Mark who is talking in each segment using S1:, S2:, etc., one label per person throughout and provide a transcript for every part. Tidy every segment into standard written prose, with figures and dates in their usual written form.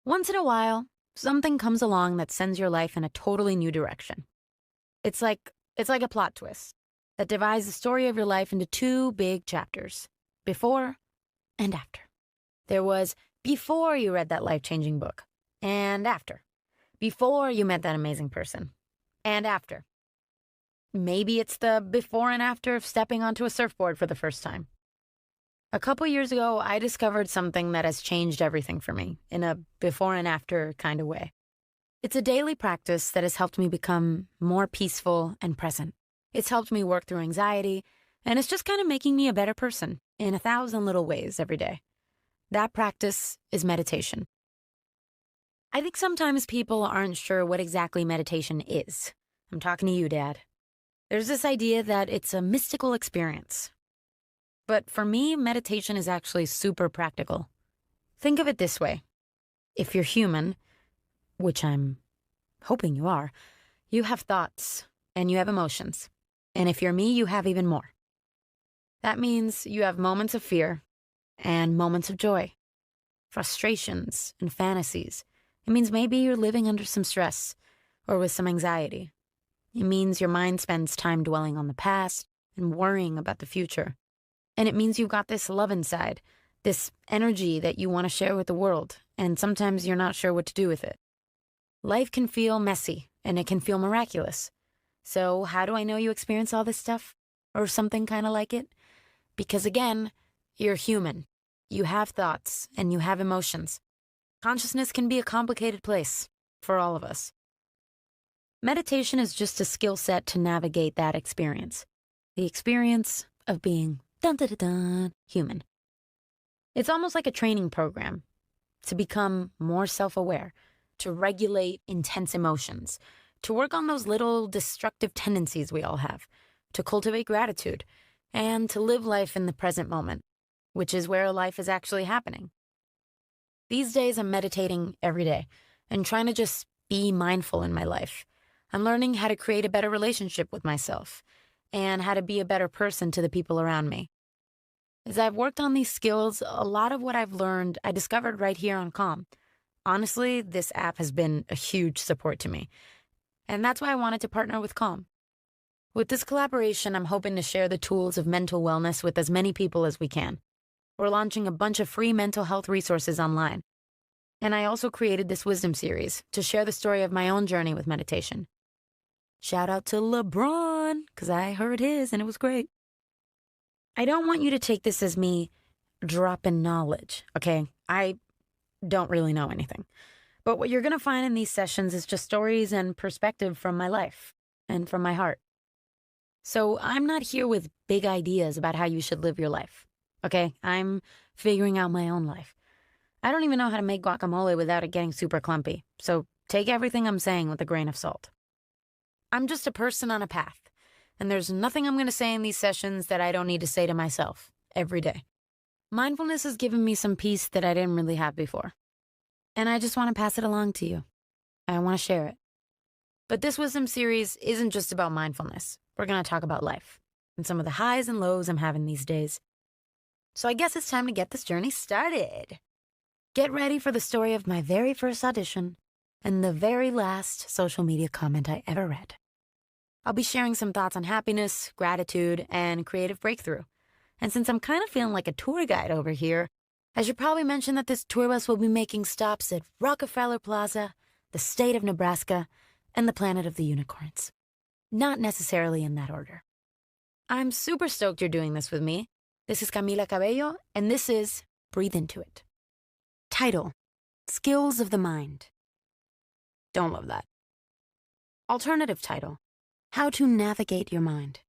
S1: Once in a while, something comes along that sends your life in a totally new direction. It's like a plot twist that divides the story of your life into two big chapters, before and after. There was before you read that life-changing book, and after. Before you met that amazing person, and after. Maybe it's the before and after of stepping onto a surfboard for the first time. A couple years ago, I discovered something that has changed everything for me in a before and after kind of way. It's a daily practice that has helped me become more peaceful and present. It's helped me work through anxiety, and it's just kind of making me a better person in 1,000 little ways every day. That practice is meditation. I think sometimes people aren't sure what exactly meditation is. I'm talking to you, Dad. There's this idea that it's a mystical experience. But for me, meditation is actually super practical. Think of it this way. If you're human, which I'm hoping you are, you have thoughts and you have emotions. And if you're me, you have even more. That means you have moments of fear and moments of joy, frustrations and fantasies. It means maybe you're living under some stress or with some anxiety. It means your mind spends time dwelling on the past and worrying about the future. And it means you've got this love inside, this energy that you want to share with the world, and sometimes you're not sure what to do with it. Life can feel messy, and it can feel miraculous. So how do I know you experience all this stuff? Or something kind of like it? Because again, you're human. You have thoughts, and you have emotions. Consciousness can be a complicated place for all of us. Meditation is just a skill set to navigate that experience. The experience of being dun-dun-dun-dun, human. It's almost like a training program to become more self-aware, to regulate intense emotions, to work on those little destructive tendencies we all have, to cultivate gratitude, and to live life in the present moment, which is where life is actually happening. These days, I'm meditating every day and trying to just be mindful in my life. I'm learning how to create a better relationship with myself and how to be a better person to the people around me. As I've worked on these skills, a lot of what I've learned I discovered right here on Calm. Honestly, this app has been a huge support to me. And that's why I wanted to partner with Calm. With this collaboration, I'm hoping to share the tools of mental wellness with as many people as we can. We're launching a bunch of free mental health resources online. And I also created this wisdom series to share the story of my own journey with meditation. Shout out to LeBron, because I heard his and it was great. I don't want you to take this as me dropping knowledge, okay? I don't really know anything. But what you're going to find in these sessions is just stories and perspective from my life and from my heart. So I'm not here with big ideas about how you should live your life, okay? I'm figuring out my own life. I don't even know how to make guacamole without it getting super clumpy, so take everything I'm saying with a grain of salt. I'm just a person on a path, and there's nothing I'm going to say in these sessions that I don't need to say to myself every day. Mindfulness has given me some peace that I didn't really have before, and I just want to pass it along to you. I want to share it. But this wisdom series isn't just about mindfulness. We're going to talk about life and some of the highs and lows I'm having these days. So I guess it's time to get this journey started. Get ready for the story of my very first audition and the very last social media comment I ever read. I'll be sharing some thoughts on happiness, gratitude, and creative breakthrough. And since I'm kind of feeling like a tour guide over here, I should probably mention that this tour bus will be making stops at Rockefeller Plaza, the state of Nebraska, and the planet of the unicorns. Not necessarily in that order. I'm super stoked you're doing this with me. This is Camila Cabello, and this is Breathe Into It. Title: Skills of the Mind. Don't love that. Alternative title: How to Navigate Your Mind.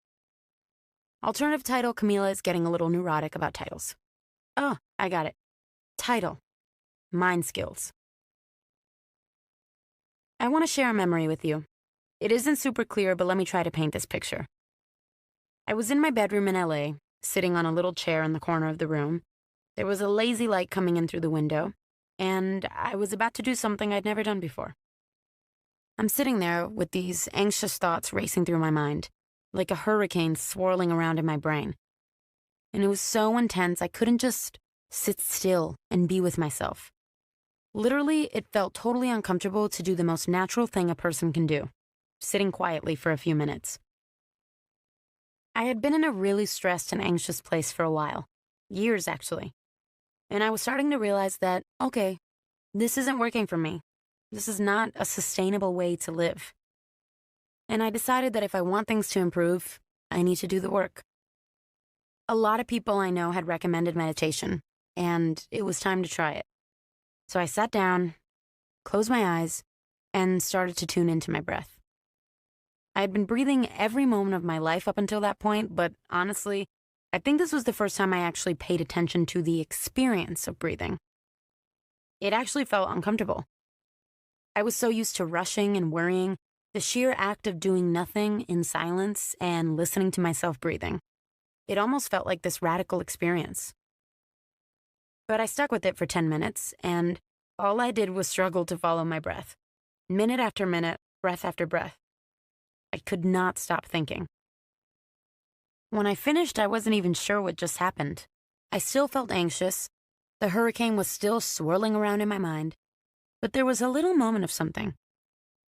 S1: Alternative title: Camila is getting a little neurotic about titles. Oh, I got it. Title: Mind Skills. I want to share a memory with you. It isn't super clear, but let me try to paint this picture. I was in my bedroom in LA, sitting on a little chair in the corner of the room. There was a lazy light coming in through the window, and I was about to do something I'd never done before. I'm sitting there with these anxious thoughts racing through my mind, like a hurricane swirling around in my brain. And it was so intense I couldn't just sit still and be with myself. Literally, it felt totally uncomfortable to do the most natural thing a person can do, sitting quietly for a few minutes. I had been in a really stressed and anxious place for a while, years actually, and I was starting to realize that, okay, this isn't working for me. This is not a sustainable way to live. And I decided that if I want things to improve, I need to do the work. A lot of people I know had recommended meditation, and it was time to try it. So I sat down, closed my eyes, and started to tune into my breath. I had been breathing every moment of my life up until that point, but honestly, I think this was the first time I actually paid attention to the experience of breathing. It actually felt uncomfortable. I was so used to rushing and worrying, the sheer act of doing nothing in silence and listening to myself breathing. It almost felt like this radical experience. But I stuck with it for 10 minutes, and all I did was struggle to follow my breath. Minute after minute, breath after breath. I could not stop thinking. When I finished, I wasn't even sure what just happened. I still felt anxious. The hurricane was still swirling around in my mind. But there was a little moment of something.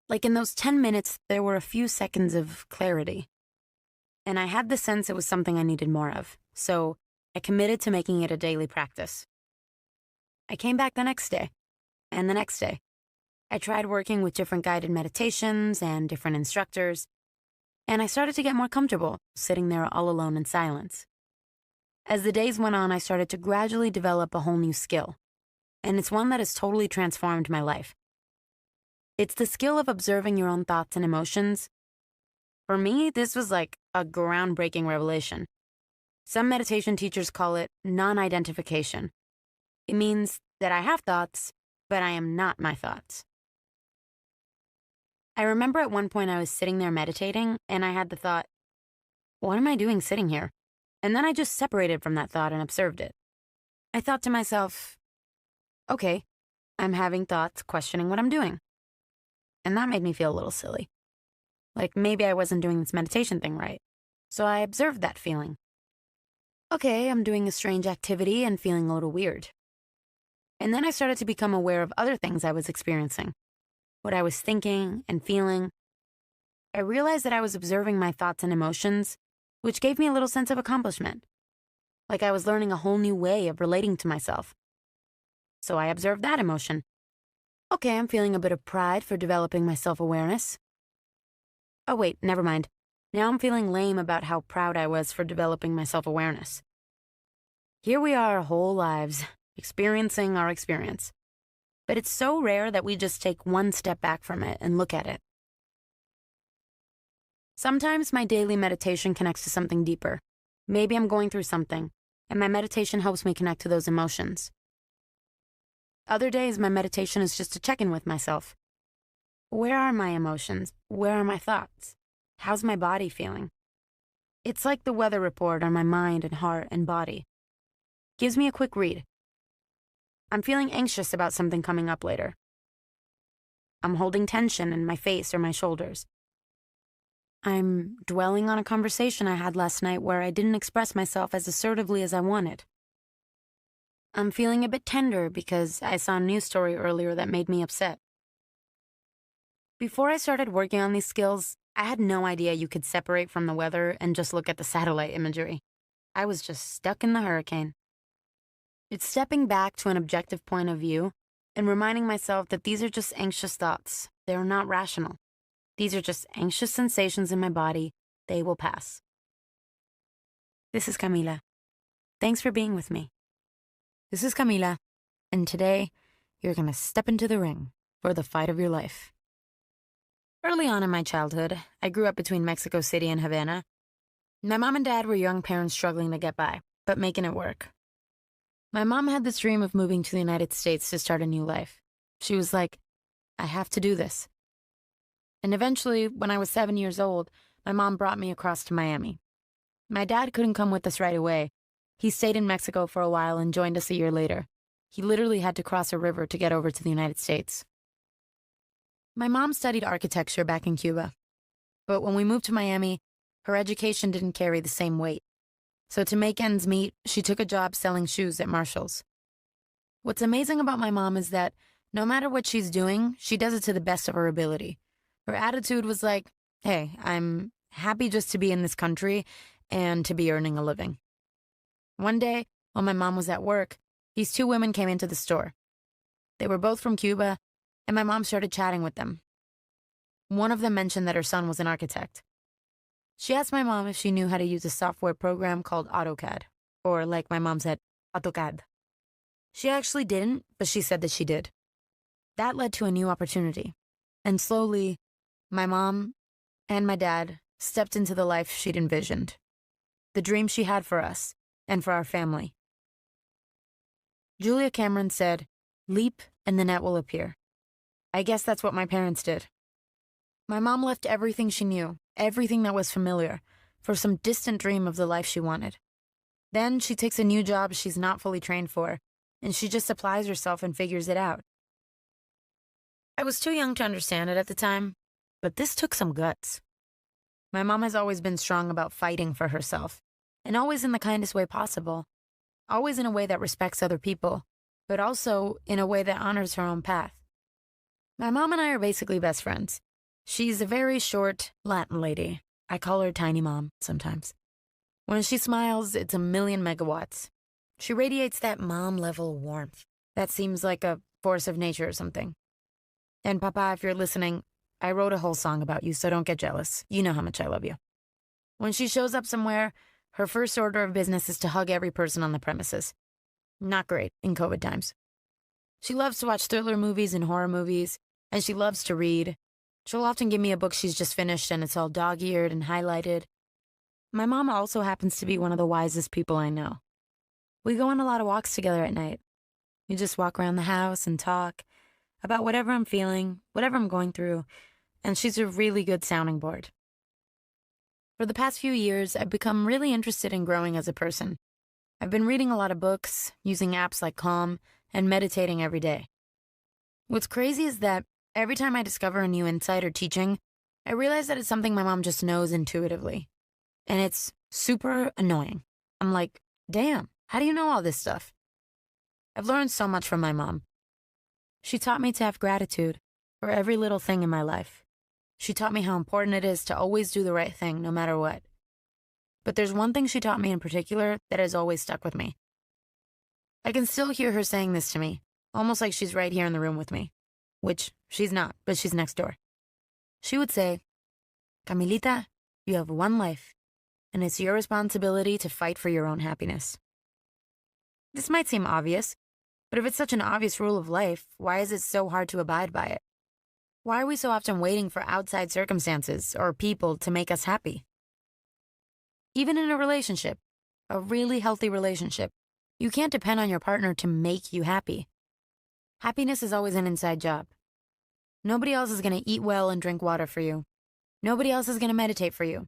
S1: Like in those 10 minutes, there were a few seconds of clarity. And I had the sense it was something I needed more of. So I committed to making it a daily practice. I came back the next day, and the next day. I tried working with different guided meditations and different instructors, and I started to get more comfortable sitting there all alone in silence. As the days went on, I started to gradually develop a whole new skill, and it's one that has totally transformed my life. It's the skill of observing your own thoughts and emotions. For me, this was like a groundbreaking revelation. Some meditation teachers call it non-identification. It means that I have thoughts, but I am not my thoughts. I remember at one point I was sitting there meditating, and I had the thought, what am I doing sitting here? And then I just separated from that thought and observed it. I thought to myself, okay, I'm having thoughts questioning what I'm doing. And that made me feel a little silly. Like maybe I wasn't doing this meditation thing right. So I observed that feeling. Okay, I'm doing a strange activity and feeling a little weird. And then I started to become aware of other things I was experiencing, what I was thinking and feeling. I realized that I was observing my thoughts and emotions, which gave me a little sense of accomplishment. Like I was learning a whole new way of relating to myself. So I observed that emotion. Okay, I'm feeling a bit of pride for developing my self-awareness. Oh wait, never mind. Now I'm feeling lame about how proud I was for developing my self-awareness. Here we are our whole lives, experiencing our experience. But it's so rare that we just take one step back from it and look at it. Sometimes my daily meditation connects to something deeper. Maybe I'm going through something, and my meditation helps me connect to those emotions. Other days, my meditation is just to check in with myself. Where are my emotions? Where are my thoughts? How's my body feeling? It's like the weather report on my mind and heart and body. Gives me a quick read. I'm feeling anxious about something coming up later. I'm holding tension in my face or my shoulders. I'm dwelling on a conversation I had last night where I didn't express myself as assertively as I wanted. I'm feeling a bit tender because I saw a news story earlier that made me upset. Before I started working on these skills, I had no idea you could separate from the weather and just look at the satellite imagery. I was just stuck in the hurricane. It's stepping back to an objective point of view and reminding myself that these are just anxious thoughts. They are not rational. These are just anxious sensations in my body. They will pass. This is Camila. Thanks for being with me. This is Camila, and today you're going to step into the ring for the fight of your life. Early on in my childhood, I grew up between Mexico City and Havana. My mom and dad were young parents struggling to get by, but making it work. My mom had this dream of moving to the United States to start a new life. She was like, I have to do this. And eventually, when I was 7 years old, my mom brought me across to Miami. My dad couldn't come with us right away. He stayed in Mexico for a while and joined us a year later. He literally had to cross a river to get over to the United States. My mom studied architecture back in Cuba. But when we moved to Miami, her education didn't carry the same weight. So to make ends meet, she took a job selling shoes at Marshall's. What's amazing about my mom is that No matter what she's doing, she does it to the best of her ability. Her attitude was like, hey, I'm happy just to be in this country and to be earning a living. One day, while my mom was at work, these two women came into the store. They were both from Cuba, and my mom started chatting with them. One of them mentioned that her son was an architect. She asked my mom if she knew how to use a software program called AutoCAD, or like my mom said, AutoCAD. She actually didn't, but she said that she did. That led to a new opportunity, and slowly, my mom and my dad stepped into the life she'd envisioned, the dream she had for us and for our family. Julia Cameron said, "Leap and the net will appear." I guess that's what my parents did. My mom left everything she knew, everything that was familiar, for some distant dream of the life she wanted. Then she takes a new job she's not fully trained for, and she just applies herself and figures it out. I was too young to understand it at the time, but this took some guts. My mom has always been strong about fighting for herself, and always in the kindest way possible, always in a way that respects other people, but also in a way that honors her own path. My mom and I are basically best friends. She's a very short Latin lady. I call her Tiny Mom sometimes. When she smiles, it's a million megawatts. She radiates that mom-level warmth that seems like a force of nature or something. And Papa, if you're listening, I wrote a whole song about you, so don't get jealous. You know how much I love you. When she shows up somewhere, her first order of business is to hug every person on the premises. Not great in COVID times. She loves to watch thriller movies and horror movies, and she loves to read. She'll often give me a book she's just finished and it's all dog-eared and highlighted. My mom also happens to be one of the wisest people I know. We go on a lot of walks together at night. We just walk around the house and talk about whatever I'm feeling, whatever I'm going through, and she's a really good sounding board. For the past few years, I've become really interested in growing as a person. I've been reading a lot of books, using apps like Calm, and meditating every day. What's crazy is that every time I discover a new insight or teaching, I realize that it's something my mom just knows intuitively. And it's super annoying. I'm like, damn, how do you know all this stuff? I've learned so much from my mom. She taught me to have gratitude for every little thing in my life. She taught me how important it is to always do the right thing, no matter what. But there's one thing she taught me in particular that has always stuck with me. I can still hear her saying this to me, almost like she's right here in the room with me. Which she's not, but she's next door. She would say, "Camilita, you have one life, and it's your responsibility to fight for your own happiness." This might seem obvious, but if it's such an obvious rule of life, why is it so hard to abide by it? Why are we so often waiting for outside circumstances or people to make us happy? Even in a relationship, a really healthy relationship, you can't depend on your partner to make you happy. Happiness is always an inside job. Nobody else is going to eat well and drink water for you. Nobody else is going to meditate for you.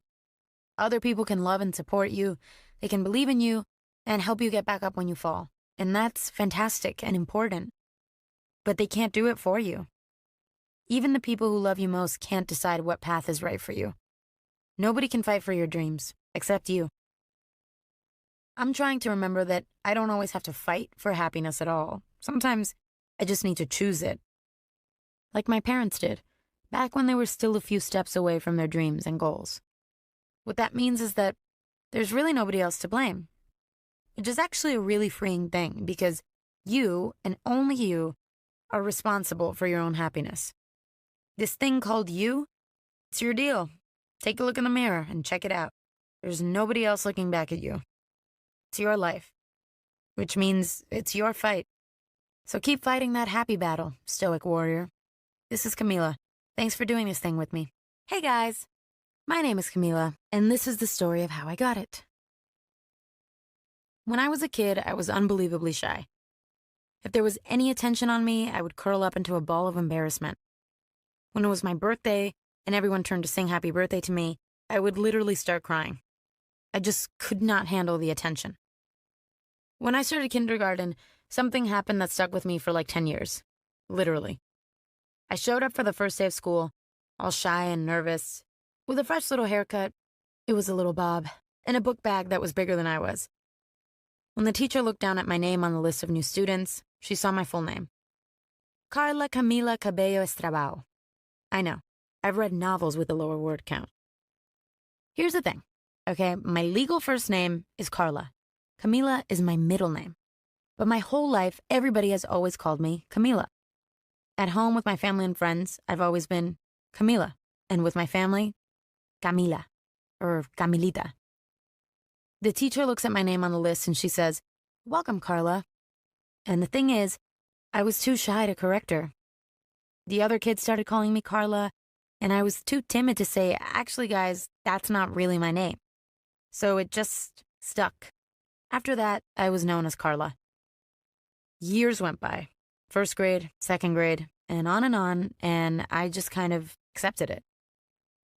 S1: Other people can love and support you. They can believe in you and help you get back up when you fall. And that's fantastic and important. But they can't do it for you. Even the people who love you most can't decide what path is right for you. Nobody can fight for your dreams, except you. I'm trying to remember that I don't always have to fight for happiness at all. Sometimes I just need to choose it. Like my parents did, back when they were still a few steps away from their dreams and goals. What that means is that there's really nobody else to blame. Which is actually a really freeing thing because you, and only you, are responsible for your own happiness. This thing called you, it's your deal. Take a look in the mirror and check it out. There's nobody else looking back at you. It's your life, which means it's your fight. So keep fighting that happy battle, stoic warrior. This is Camila. Thanks for doing this thing with me. Hey guys, my name is Camila, and this is the story of how I got it. When I was a kid, I was unbelievably shy. If there was any attention on me, I would curl up into a ball of embarrassment. When it was my birthday and everyone turned to sing happy birthday to me, I would literally start crying. I just could not handle the attention. When I started kindergarten, something happened that stuck with me for like 10 years. Literally. I showed up for the first day of school, all shy and nervous, with a fresh little haircut, it was a little bob, and a book bag that was bigger than I was. When the teacher looked down at my name on the list of new students, she saw my full name. Carla Camila Cabello Estrabao. I know. I've read novels with a lower word count. Here's the thing, okay? My legal first name is Carla. Camila is my middle name. But my whole life, everybody has always called me Camila. At home with my family and friends, I've always been Camila. And with my family, Camila, or Camilita. The teacher looks at my name on the list and she says, "Welcome, Carla." And the thing is, I was too shy to correct her. The other kids started calling me Carla, and I was too timid to say, "Actually, guys, that's not really my name." So it just stuck. After that, I was known as Carla. Years went by. First grade, second grade, and on, and I just kind of accepted it.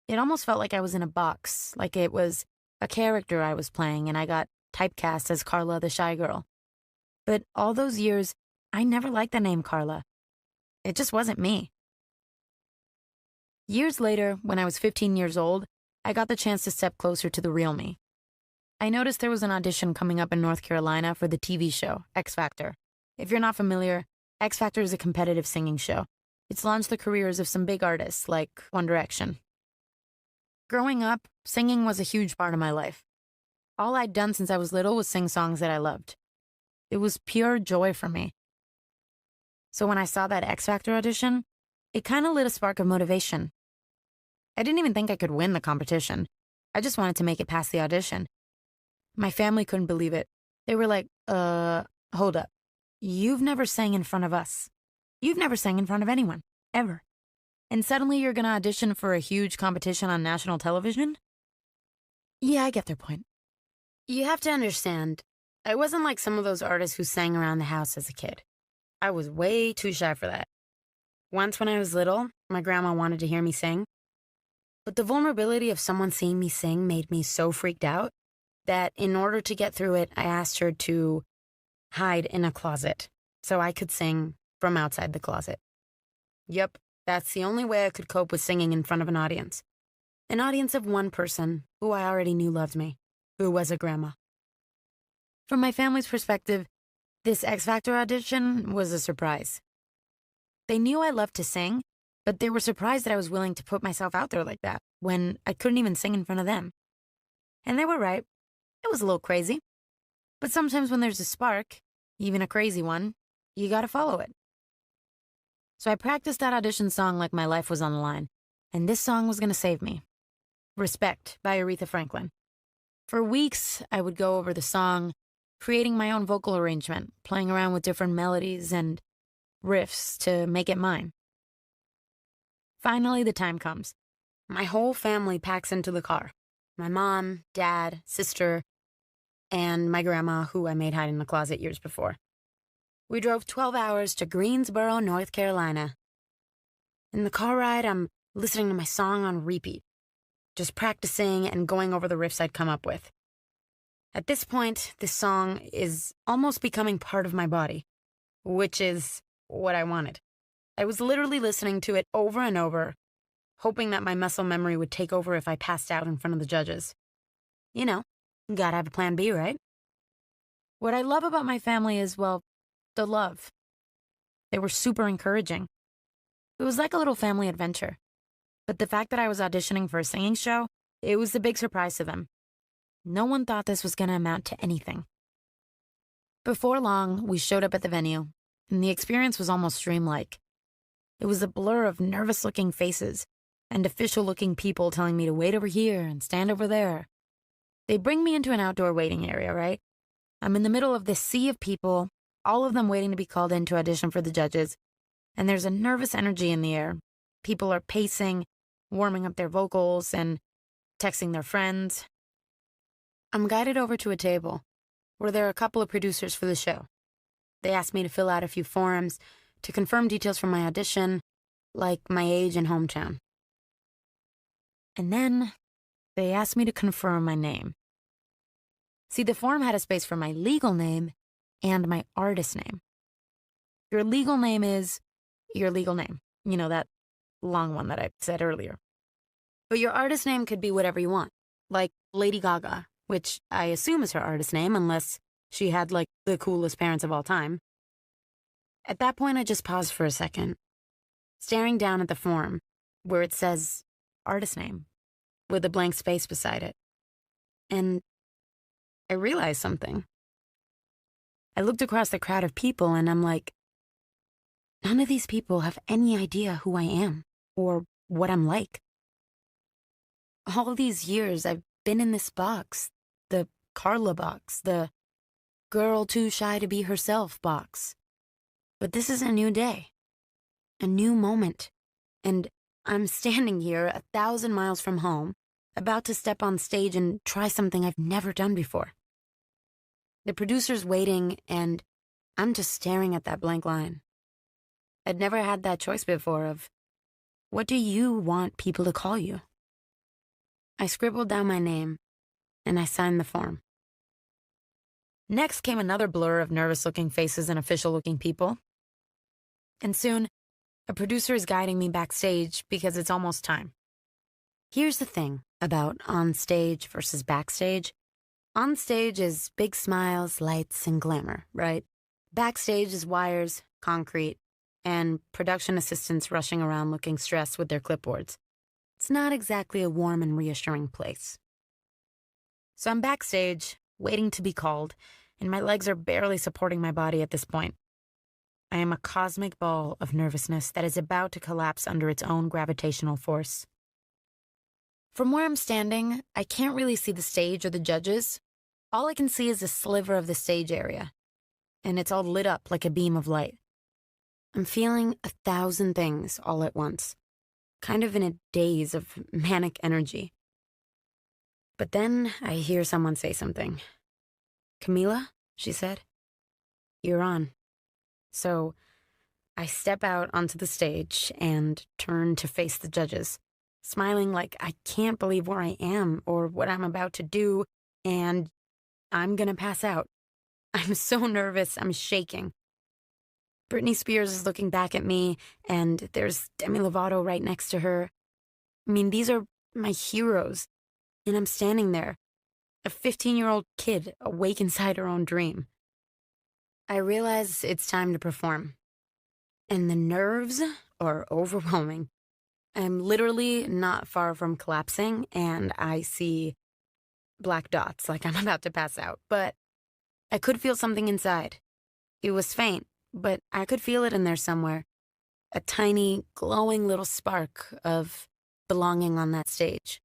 S1: It almost felt like I was in a box, like it was a character I was playing, and I got typecast as Carla the shy girl. But all those years, I never liked the name Carla. It just wasn't me. Years later, when I was 15 years old, I got the chance to step closer to the real me. I noticed there was an audition coming up in North Carolina for the TV show, X Factor. If you're not familiar, X Factor is a competitive singing show. It's launched the careers of some big artists like One Direction. Growing up, singing was a huge part of my life. All I'd done since I was little was sing songs that I loved. It was pure joy for me. So when I saw that X Factor audition, it kind of lit a spark of motivation. I didn't even think I could win the competition. I just wanted to make it past the audition. My family couldn't believe it. They were like, hold up. You've never sang in front of us. You've never sang in front of anyone, ever. And suddenly you're going to audition for a huge competition on national television? Yeah, I get their point. You have to understand, I wasn't like some of those artists who sang around the house as a kid. I was way too shy for that. Once when I was little, my grandma wanted to hear me sing. But the vulnerability of someone seeing me sing made me so freaked out that in order to get through it, I asked her to hide in a closet so I could sing from outside the closet. Yep, that's the only way I could cope with singing in front of an audience. An audience of one person who I already knew loved me, who was a grandma. From my family's perspective, this X Factor audition was a surprise. They knew I loved to sing, but they were surprised that I was willing to put myself out there like that when I couldn't even sing in front of them. And they were right. It was a little crazy. But sometimes when there's a spark, even a crazy one, you gotta follow it. So I practiced that audition song like my life was on the line, and this song was gonna save me. Respect by Aretha Franklin. For weeks, I would go over the song, creating my own vocal arrangement, playing around with different melodies and riffs to make it mine. Finally, the time comes. My whole family packs into the car. My mom, dad, sister, and my grandma, who I made hide in the closet years before. We drove 12 hours to Greensboro, North Carolina. In the car ride, I'm listening to my song on repeat, just practicing and going over the riffs I'd come up with. At this point, this song is almost becoming part of my body, which is what I wanted. I was literally listening to it over and over, hoping that my muscle memory would take over if I passed out in front of the judges. You know, gotta have a plan B, right? What I love about my family is, well, the love. They were super encouraging. It was like a little family adventure. But the fact that I was auditioning for a singing show, it was a big surprise to them. No one thought this was gonna amount to anything. Before long, we showed up at the venue, and the experience was almost dreamlike. It was a blur of nervous-looking faces and official-looking people telling me to wait over here and stand over there. They bring me into an outdoor waiting area, right? I'm in the middle of this sea of people, all of them waiting to be called in to audition for the judges, and there's a nervous energy in the air. People are pacing, warming up their vocals, and texting their friends. I'm guided over to a table where there are a couple of producers for the show. They asked me to fill out a few forms to confirm details from my audition, like my age and hometown. And then they asked me to confirm my name. See, the form had a space for my legal name and my artist name. Your legal name is your legal name. You know, that long one that I said earlier. But your artist name could be whatever you want, like Lady Gaga, which I assume is her artist name unless she had, like, the coolest parents of all time. At that point, I just paused for a second, staring down at the form where it says artist name with a blank space beside it. And I realized something. I looked across the crowd of people and I'm like, none of these people have any idea who I am or what I'm like. All these years I've been in this box, the Carla box, the girl too shy to be herself box. But this is a new day, a new moment, and I'm standing here 1,000 miles from home, about to step on stage and try something I've never done before. The producer's waiting, and I'm just staring at that blank line. I'd never had that choice before of, what do you want people to call you? I scribbled down my name, and I signed the form. Next came another blur of nervous-looking faces and official-looking people. And soon, a producer is guiding me backstage because it's almost time. Here's the thing about on stage versus backstage. On stage is big smiles, lights, and glamour, right? Backstage is wires, concrete, and production assistants rushing around looking stressed with their clipboards. It's not exactly a warm and reassuring place. So I'm backstage, waiting to be called, and my legs are barely supporting my body at this point. I am a cosmic ball of nervousness that is about to collapse under its own gravitational force. From where I'm standing, I can't really see the stage or the judges. All I can see is a sliver of the stage area, and it's all lit up like a beam of light. I'm feeling 1,000 things all at once, kind of in a daze of manic energy. But then I hear someone say something. "Camila," she said, "you're on." So I step out onto the stage and turn to face the judges, smiling like I can't believe where I am or what I'm about to do, and I'm gonna pass out. I'm so nervous, I'm shaking. Britney Spears is looking back at me, and there's Demi Lovato right next to her. I mean, these are my heroes, and I'm standing there, a 15-year-old kid awake inside her own dream. I realize it's time to perform, and the nerves are overwhelming. I'm literally not far from collapsing, and I see black dots like I'm about to pass out, but I could feel something inside. It was faint, but I could feel it in there somewhere. A tiny, glowing little spark of belonging on that stage.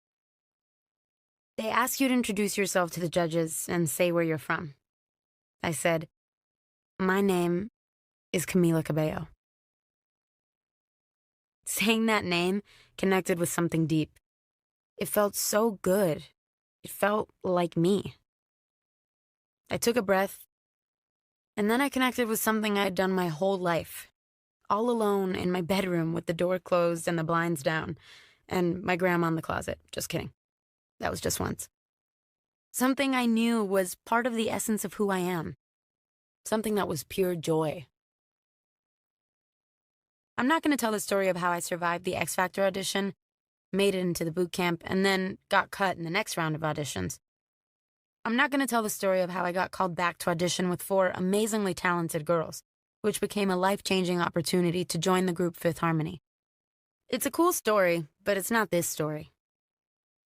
S1: They ask you to introduce yourself to the judges and say where you're from. I said, "My name is Camila Cabello." Saying that name connected with something deep. It felt so good. It felt like me. I took a breath, and then I connected with something I had done my whole life, all alone in my bedroom with the door closed and the blinds down, and my grandma in the closet. Just kidding. That was just once. Something I knew was part of the essence of who I am. Something that was pure joy. I'm not going to tell the story of how I survived the X Factor audition, made it into the boot camp, and then got cut in the next round of auditions. I'm not going to tell the story of how I got called back to audition with 4 amazingly talented girls, which became a life-changing opportunity to join the group Fifth Harmony. It's a cool story, but it's not this story.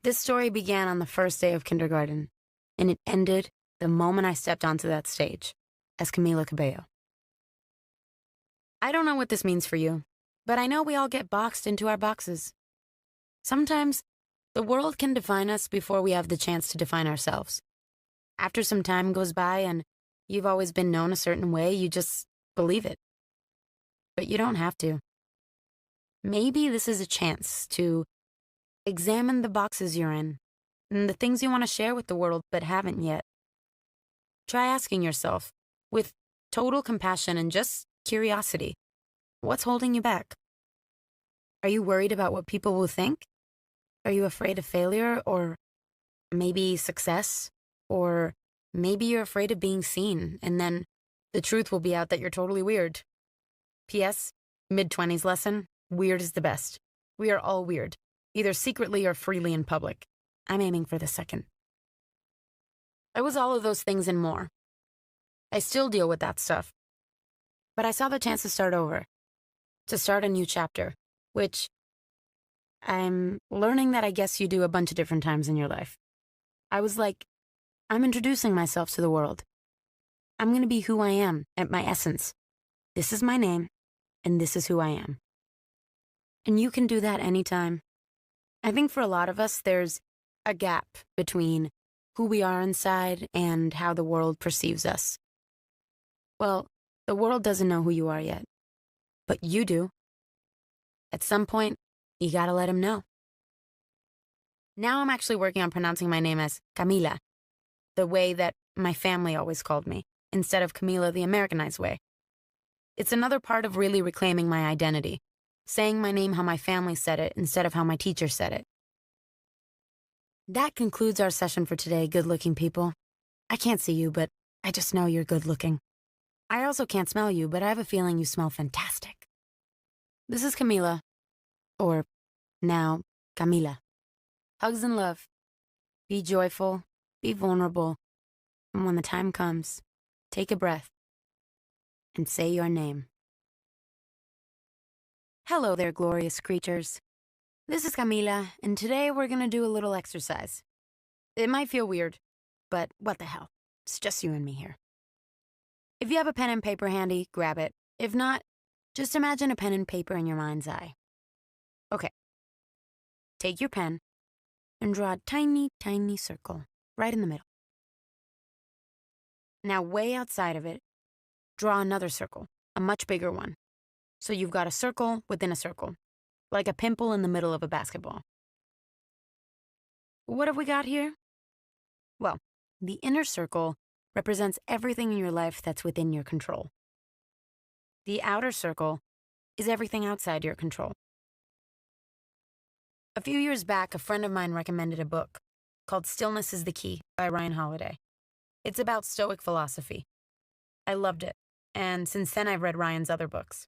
S1: This story began on the first day of kindergarten, and it ended the moment I stepped onto that stage as Camila Cabello. I don't know what this means for you, but I know we all get boxed into our boxes. Sometimes, the world can define us before we have the chance to define ourselves. After some time goes by and you've always been known a certain way, you just believe it. But you don't have to. Maybe this is a chance to examine the boxes you're in and the things you want to share with the world but haven't yet. Try asking yourself, with total compassion and just curiosity, what's holding you back? Are you worried about what people will think? Are you afraid of failure or maybe success? Or maybe you're afraid of being seen and then the truth will be out that you're totally weird. P.S. Mid-20s lesson, weird is the best. We are all weird, either secretly or freely in public. I'm aiming for the second. I was all of those things and more. I still deal with that stuff. But I saw the chance to start over, to start a new chapter, which I'm learning that I guess you do a bunch of different times in your life. I was like, I'm introducing myself to the world. I'm going to be who I am at my essence. This is my name, and this is who I am. And you can do that anytime. I think for a lot of us, there's a gap between who we are inside and how the world perceives us. Well, the world doesn't know who you are yet, but you do. At some point, you gotta let him know. Now I'm actually working on pronouncing my name as Camila, the way that my family always called me, instead of Camila the Americanized way. It's another part of really reclaiming my identity, saying my name how my family said it instead of how my teacher said it. That concludes our session for today, good-looking people. I can't see you, but I just know you're good-looking. I also can't smell you, but I have a feeling you smell fantastic. This is Camila, or now Camila. Hugs and love. Be joyful, be vulnerable, and when the time comes, take a breath and say your name. Hello there, glorious creatures. This is Camila, and today we're gonna do a little exercise. It might feel weird, but what the hell? It's just you and me here. If you have a pen and paper handy, grab it. If not, just imagine a pen and paper in your mind's eye. Okay. Take your pen and draw a tiny, tiny circle right in the middle. Now, way outside of it, draw another circle, a much bigger one. So you've got a circle within a circle, like a pimple in the middle of a basketball. What have we got here? Well, the inner circle represents everything in your life that's within your control. The outer circle is everything outside your control. A few years back, a friend of mine recommended a book called Stillness is the Key by Ryan Holiday. It's about Stoic philosophy. I loved it, and since then I've read Ryan's other books.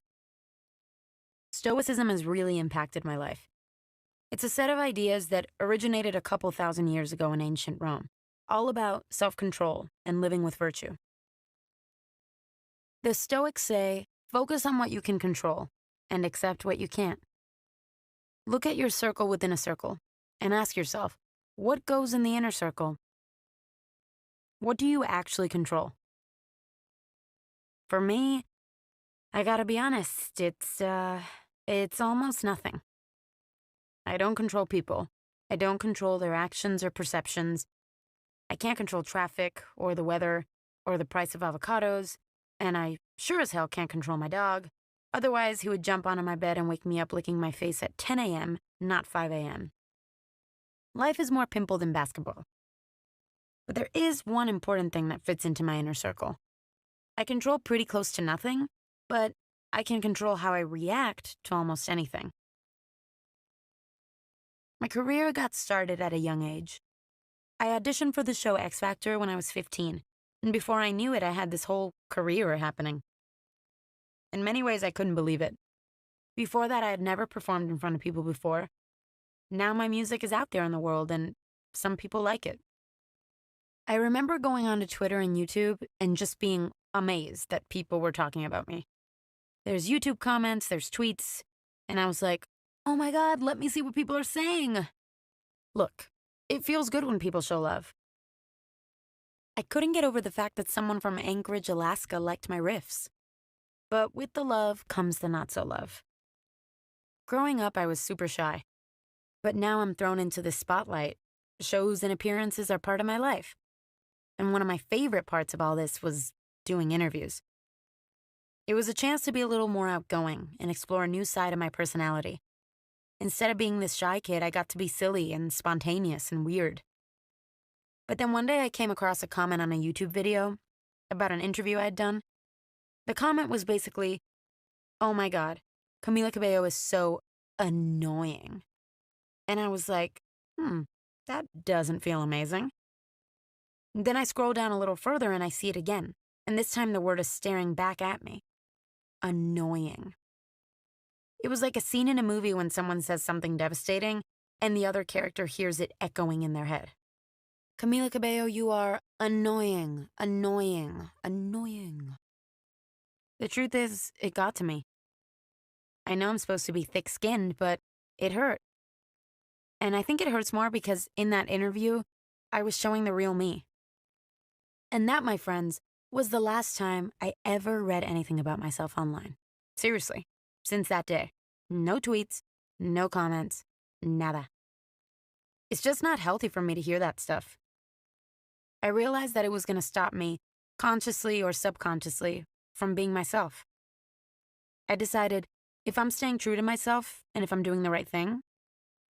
S1: Stoicism has really impacted my life. It's a set of ideas that originated a couple thousand years ago in ancient Rome, all about self-control and living with virtue. The Stoics say, focus on what you can control and accept what you can't. Look at your circle within a circle and ask yourself, what goes in the inner circle? What do you actually control? For me, I gotta be honest, it's almost nothing. I don't control people. I don't control their actions or perceptions. I can't control traffic or the weather or the price of avocados, and I sure as hell can't control my dog. Otherwise, he would jump onto my bed and wake me up licking my face at 10 a.m., not 5 a.m. Life is more pimple than basketball. But there is one important thing that fits into my inner circle. I control pretty close to nothing, but I can control how I react to almost anything. My career got started at a young age. I auditioned for the show X Factor when I was 15, and before I knew it, I had this whole career happening. In many ways, I couldn't believe it. Before that, I had never performed in front of people before. Now my music is out there in the world, and some people like it. I remember going onto Twitter and YouTube and just being amazed that people were talking about me. There's YouTube comments, there's tweets, and I was like, oh my God, let me see what people are saying. Look, it feels good when people show love. I couldn't get over the fact that someone from Anchorage, Alaska liked my riffs. But with the love comes the not-so-love. Growing up, I was super shy. But now I'm thrown into the spotlight. Shows and appearances are part of my life. And one of my favorite parts of all this was doing interviews. It was a chance to be a little more outgoing and explore a new side of my personality. Instead of being this shy kid, I got to be silly and spontaneous and weird. But then one day I came across a comment on a YouTube video about an interview I had done. The comment was basically, oh my God, Camila Cabello is so annoying. And I was like, that doesn't feel amazing. Then I scroll down a little further and I see it again. And this time the word is staring back at me. Annoying. It was like a scene in a movie when someone says something devastating and the other character hears it echoing in their head. Camila Cabello, you are annoying, annoying, annoying. The truth is, it got to me. I know I'm supposed to be thick-skinned, but it hurt. And I think it hurts more because in that interview, I was showing the real me. And that, my friends, was the last time I ever read anything about myself online. Seriously, since that day. No tweets, no comments, nada. It's just not healthy for me to hear that stuff. I realized that it was going to stop me, consciously or subconsciously, from being myself. I decided if I'm staying true to myself and if I'm doing the right thing,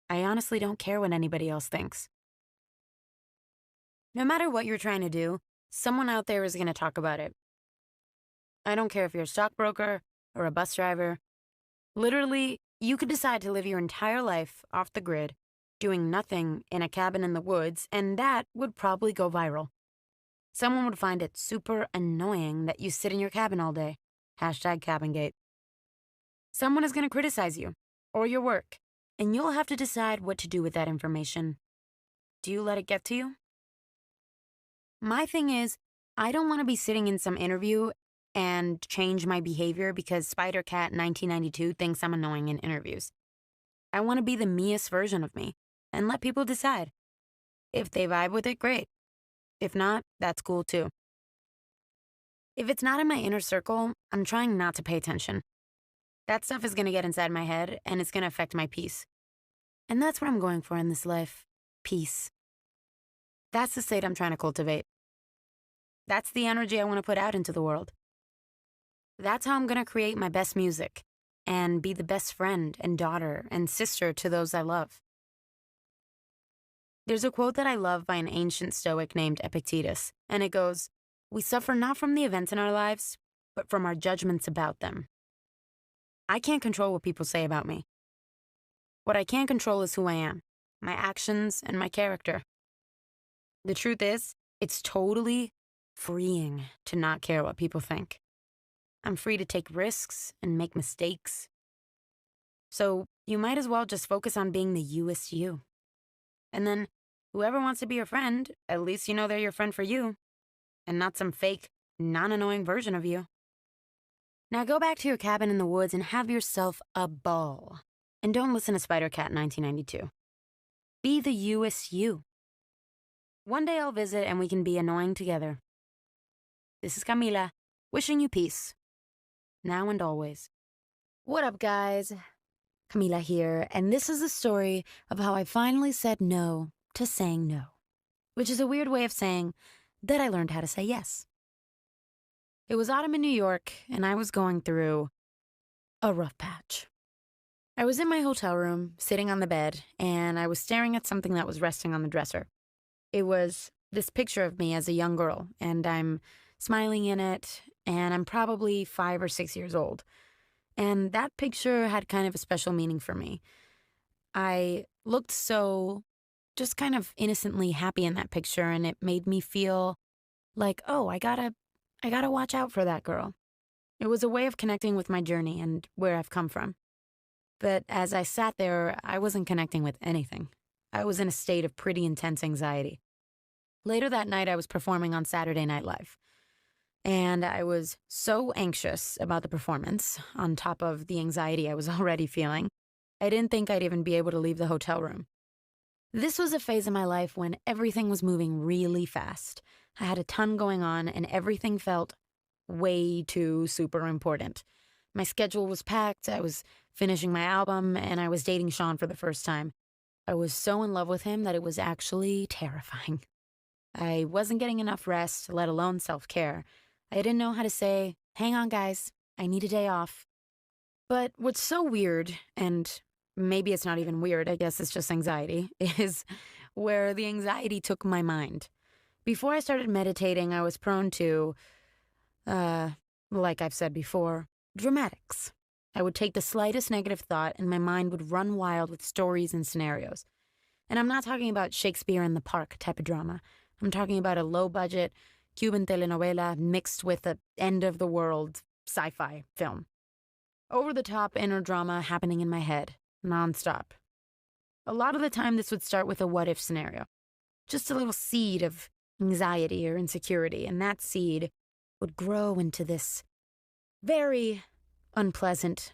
S1: I honestly don't care what anybody else thinks. No matter what you're trying to do, someone out there is going to talk about it. I don't care if you're a stockbroker or a bus driver. Literally, you could decide to live your entire life off the grid, doing nothing in a cabin in the woods, and that would probably go viral. Someone would find it super annoying that you sit in your cabin all day. #CabinGate. Someone is going to criticize you or your work, and you'll have to decide what to do with that information. Do you let it get to you? My thing is, I don't want to be sitting in some interview and change my behavior because Spider-Cat 1992 thinks I'm annoying in interviews. I want to be the meest version of me and let people decide. If they vibe with it, great. If not, that's cool too. If it's not in my inner circle, I'm trying not to pay attention. That stuff is going to get inside my head and it's going to affect my peace. And that's what I'm going for in this life. Peace. That's the state I'm trying to cultivate. That's the energy I want to put out into the world. That's how I'm going to create my best music and be the best friend and daughter and sister to those I love. There's a quote that I love by an ancient Stoic named Epictetus, and it goes, "We suffer not from the events in our lives, but from our judgments about them." I can't control what people say about me. What I can control is who I am, my actions, and my character. The truth is, it's totally freeing to not care what people think. I'm free to take risks and make mistakes. So you might as well just focus on being the youest you. And then whoever wants to be your friend, at least you know they're your friend for you, and not some fake, non-annoying version of you. Now go back to your cabin in the woods and have yourself a ball. And don't listen to Spider-Cat 1992. Be the youest you. One day I'll visit and we can be annoying together. This is Camila, wishing you peace. Now and always. What up, guys? Camila here, and this is the story of how I finally said no to saying no, which is a weird way of saying that I learned how to say yes. It was autumn in New York, and I was going through a rough patch. I was in my hotel room, sitting on the bed, and I was staring at something that was resting on the dresser. It was this picture of me as a young girl, and I'm smiling in it, and I'm probably 5 or 6 years old. And that picture had kind of a special meaning for me. I looked so just kind of innocently happy in that picture, and it made me feel like, oh, I gotta watch out for that girl. It was a way of connecting with my journey and where I've come from. But as I sat there, I wasn't connecting with anything. I was in a state of pretty intense anxiety. Later that night, I was performing on Saturday Night Live. And I was so anxious about the performance, on top of the anxiety I was already feeling, I didn't think I'd even be able to leave the hotel room. This was a phase of my life when everything was moving really fast. I had a ton going on, and everything felt way too super important. My schedule was packed, I was finishing my album, and I was dating Sean for the first time. I was so in love with him that it was actually terrifying. I wasn't getting enough rest, let alone self-care. I didn't know how to say, hang on guys, I need a day off. But what's so weird, and maybe it's not even weird, I guess it's just anxiety, is where the anxiety took my mind. Before I started meditating, I was prone to, like I've said before, dramatics. I would take the slightest negative thought and my mind would run wild with stories and scenarios. And I'm not talking about Shakespeare in the Park type of drama. I'm talking about a low-budget Cuban telenovela mixed with an end-of-the-world sci-fi film. Over-the-top inner drama happening in my head, nonstop. A lot of the time, this would start with a what-if scenario. Just a little seed of anxiety or insecurity, and that seed would grow into this very unpleasant,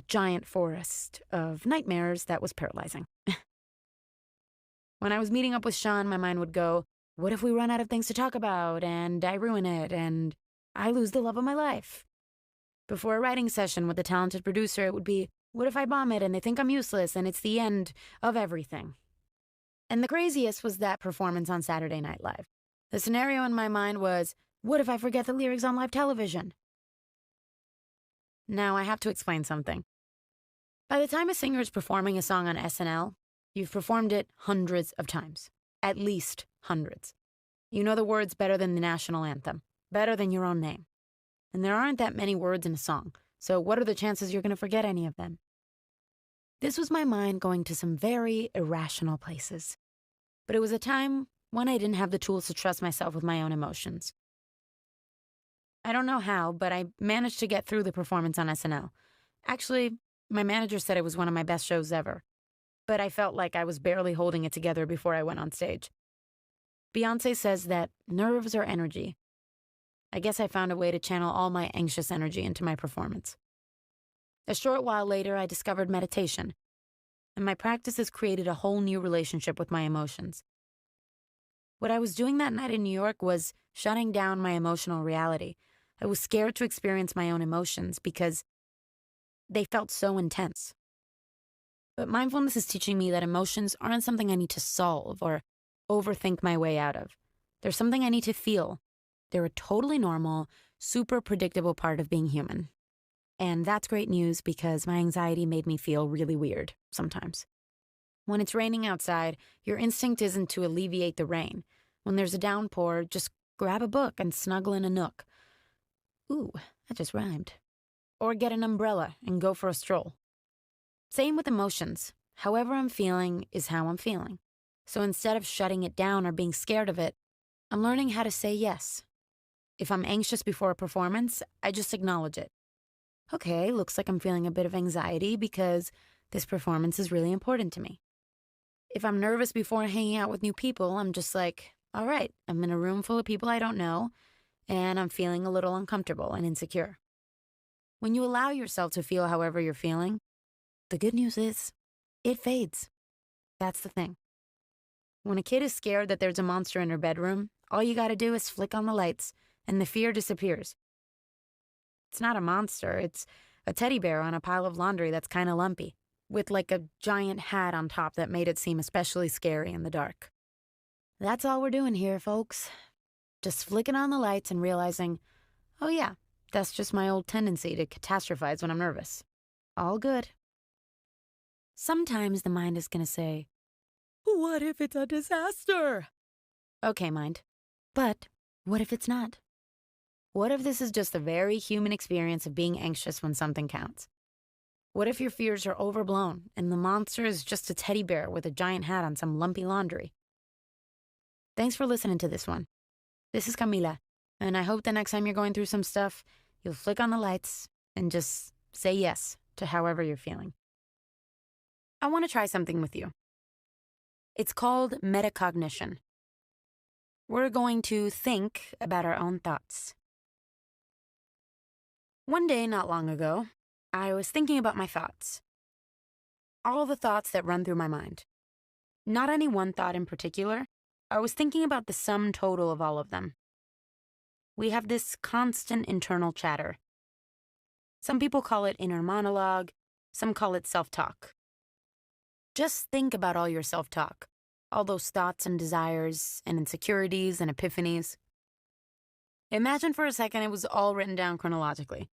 S1: giant forest of nightmares that was paralyzing. When I was meeting up with Sean, my mind would go, what if we run out of things to talk about and I ruin it and I lose the love of my life? Before a writing session with a talented producer, it would be, what if I bomb it and they think I'm useless and it's the end of everything? And the craziest was that performance on Saturday Night Live. The scenario in my mind was, what if I forget the lyrics on live television? Now I have to explain something. By the time a singer is performing a song on SNL, you've performed it hundreds of times. At least hundreds. You know the words better than the national anthem, better than your own name. And there aren't that many words in a song, so what are the chances you're going to forget any of them? This was my mind going to some very irrational places. But it was a time when I didn't have the tools to trust myself with my own emotions. I don't know how, but I managed to get through the performance on SNL. Actually, my manager said it was one of my best shows ever. But I felt like I was barely holding it together before I went on stage. Beyoncé says that nerves are energy. I guess I found a way to channel all my anxious energy into my performance. A short while later, I discovered meditation, and my practice has created a whole new relationship with my emotions. What I was doing that night in New York was shutting down my emotional reality. I was scared to experience my own emotions because they felt so intense. But mindfulness is teaching me that emotions aren't something I need to solve or overthink my way out of. They're something I need to feel. They're a totally normal, super predictable part of being human. And that's great news because my anxiety made me feel really weird sometimes. When it's raining outside, your instinct isn't to alleviate the rain. When there's a downpour, just grab a book and snuggle in a nook. Ooh, that just rhymed. Or get an umbrella and go for a stroll. Same with emotions. However I'm feeling is how I'm feeling. So instead of shutting it down or being scared of it, I'm learning how to say yes. If I'm anxious before a performance, I just acknowledge it. Okay, looks like I'm feeling a bit of anxiety because this performance is really important to me. If I'm nervous before hanging out with new people, I'm just like, all right, I'm in a room full of people I don't know, and I'm feeling a little uncomfortable and insecure. When you allow yourself to feel however you're feeling, the good news is, it fades. That's the thing. When a kid is scared that there's a monster in her bedroom, all you gotta do is flick on the lights, and the fear disappears. It's not a monster, it's a teddy bear on a pile of laundry that's kinda lumpy, with like a giant hat on top that made it seem especially scary in the dark. That's all we're doing here, folks. Just flicking on the lights and realizing, oh yeah, that's just my old tendency to catastrophize when I'm nervous. All good. Sometimes the mind is gonna say, what if it's a disaster? Okay, mind. But what if it's not? What if this is just a very human experience of being anxious when something counts? What if your fears are overblown and the monster is just a teddy bear with a giant hat on some lumpy laundry? Thanks for listening to this one. This is Camila, and I hope the next time you're going through some stuff, you'll flick on the lights and just say yes to however you're feeling. I want to try something with you. It's called metacognition. We're going to think about our own thoughts. One day not long ago, I was thinking about my thoughts. All the thoughts that run through my mind. Not any one thought in particular. I was thinking about the sum total of all of them. We have this constant internal chatter. Some people call it inner monologue. Some call it self-talk. Just think about all your self-talk. All those thoughts and desires and insecurities and epiphanies. Imagine for a second it was all written down chronologically.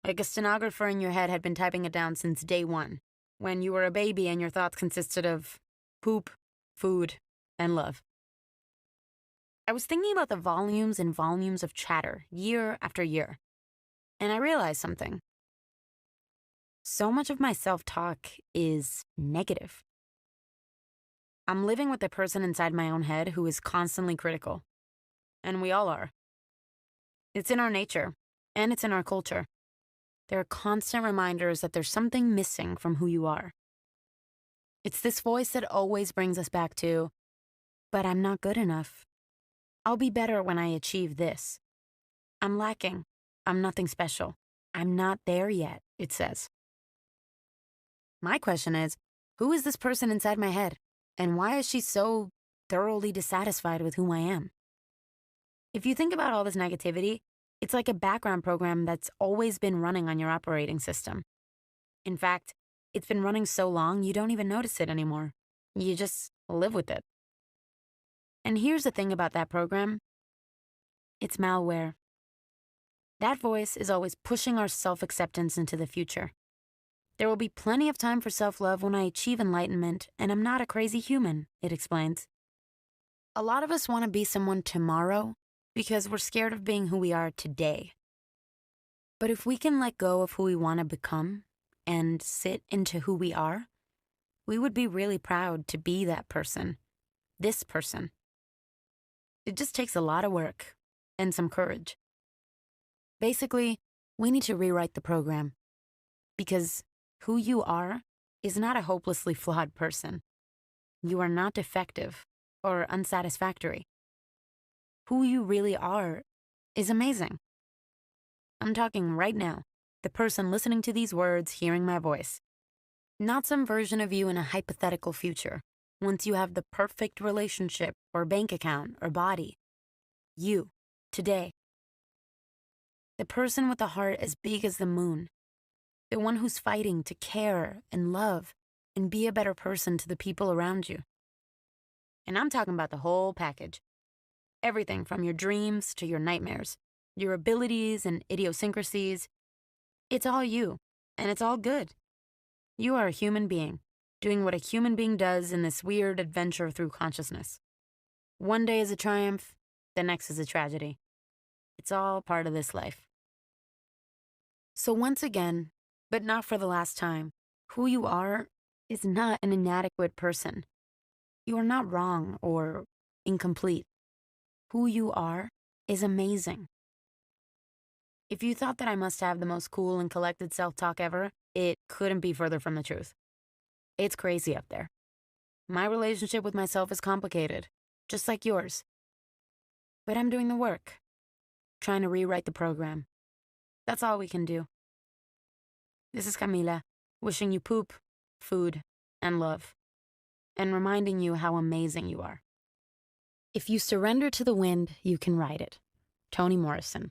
S1: Like a stenographer in your head had been typing it down since day one, when you were a baby and your thoughts consisted of poop, food, and love. I was thinking about the volumes and volumes of chatter, year after year. And I realized something. So much of my self-talk is negative. I'm living with a person inside my own head who is constantly critical. And we all are. It's in our nature, and it's in our culture. There are constant reminders that there's something missing from who you are. It's this voice that always brings us back to, but I'm not good enough. I'll be better when I achieve this. I'm lacking. I'm nothing special. I'm not there yet, it says. My question is, who is this person inside my head? And why is she so thoroughly dissatisfied with whom I am? If you think about all this negativity, it's like a background program that's always been running on your operating system. In fact, it's been running so long you don't even notice it anymore. You just live with it. And here's the thing about that program. It's malware. That voice is always pushing our self-acceptance into the future. There will be plenty of time for self-love when I achieve enlightenment, and I'm not a crazy human, it explains. A lot of us want to be someone tomorrow because we're scared of being who we are today. But if we can let go of who we want to become and sit into who we are, we would be really proud to be that person, this person. It just takes a lot of work and some courage. Basically, we need to rewrite the program because who you are is not a hopelessly flawed person. You are not defective or unsatisfactory. Who you really are is amazing. I'm talking right now, the person listening to these words, hearing my voice. Not some version of you in a hypothetical future, once you have the perfect relationship or bank account or body. You, today. The person with a heart as big as the moon. The one who's fighting to care and love and be a better person to the people around you. And I'm talking about the whole package. Everything from your dreams to your nightmares, your abilities and idiosyncrasies. It's all you, and it's all good. You are a human being, doing what a human being does in this weird adventure through consciousness. One day is a triumph, the next is a tragedy. It's all part of this life. So once again, but not for the last time, who you are is not an inadequate person. You are not wrong or incomplete. Who you are is amazing. If you thought that I must have the most cool and collected self-talk ever, it couldn't be further from the truth. It's crazy up there. My relationship with myself is complicated, just like yours. But I'm doing the work, trying to rewrite the program. That's all we can do. This is Camila, wishing you poop, food, and love, and reminding you how amazing you are. If you surrender to the wind, you can ride it. Toni Morrison.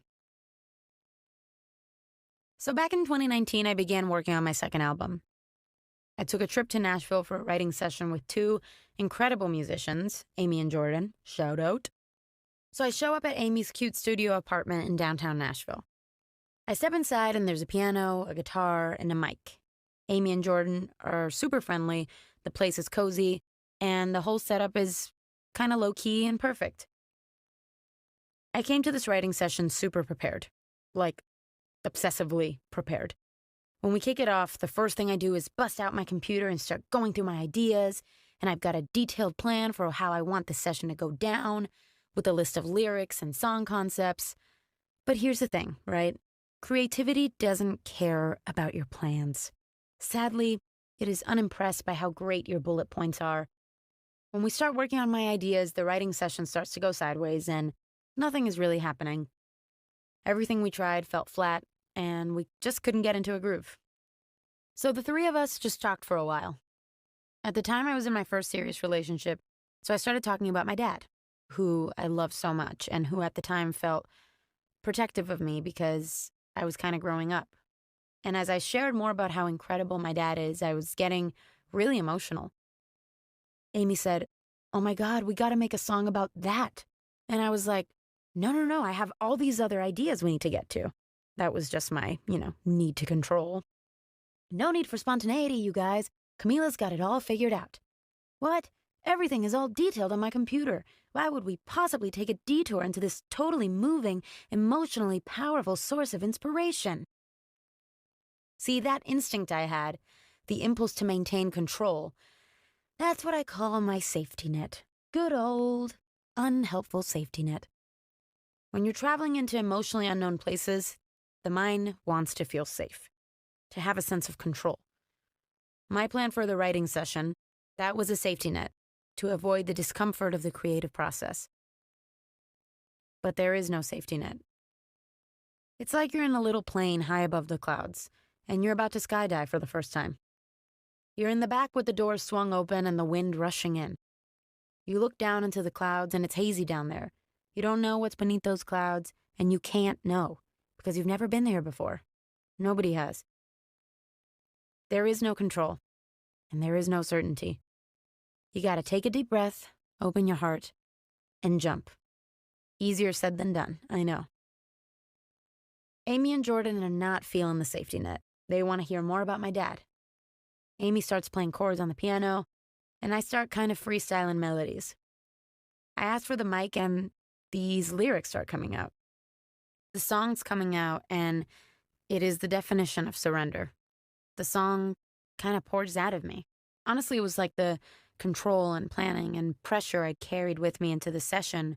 S1: So back in 2019, I began working on my second album. I took a trip to Nashville for a writing session with two incredible musicians, Amy and Jordan, shout out. So I show up at Amy's cute studio apartment in downtown Nashville. I step inside and there's a piano, a guitar, and a mic. Amy and Jordan are super friendly, the place is cozy, and the whole setup is kind of low-key and perfect. I came to this writing session super prepared, like obsessively prepared. When we kick it off, the first thing I do is bust out my computer and start going through my ideas, and I've got a detailed plan for how I want the session to go down, with a list of lyrics and song concepts. But here's the thing, right? Creativity doesn't care about your plans. Sadly, it is unimpressed by how great your bullet points are. When we start working on my ideas, the writing session starts to go sideways and nothing is really happening. Everything we tried felt flat, and we just couldn't get into a groove. So the three of us just talked for a while. At the time, I was in my first serious relationship, so I started talking about my dad, who I love so much and who at the time felt protective of me because I was kind of growing up. And as I shared more about how incredible my dad is, I was getting really emotional. Amy said, "Oh my God, we got to make a song about that." And I was like, no, I have all these other ideas we need to get to. That was just my, need to control. No need for spontaneity, you guys. Camila's got it all figured out. What? Everything is all detailed on my computer. Why would we possibly take a detour into this totally moving, emotionally powerful source of inspiration? See, that instinct I had, the impulse to maintain control, that's what I call my safety net. Good old, unhelpful safety net. When you're traveling into emotionally unknown places, the mind wants to feel safe, to have a sense of control. My plan for the writing session, that was a safety net, to avoid the discomfort of the creative process. But there is no safety net. It's like you're in a little plane high above the clouds, and you're about to skydive for the first time. You're in the back with the doors swung open and the wind rushing in. You look down into the clouds, and it's hazy down there. You don't know what's beneath those clouds, and you can't know because you've never been there before. Nobody has. There is no control, and there is no certainty. You gotta take a deep breath, open your heart, and jump. Easier said than done, I know. Amy and Jordan are not feeling the safety net. They want to hear more about my dad. Amy starts playing chords on the piano, and I start kind of freestyling melodies. I ask for the mic, and these lyrics start coming out. The song's coming out, and it is the definition of surrender. The song kind of pours out of me. Honestly, it was like the control and planning and pressure I carried with me into the session.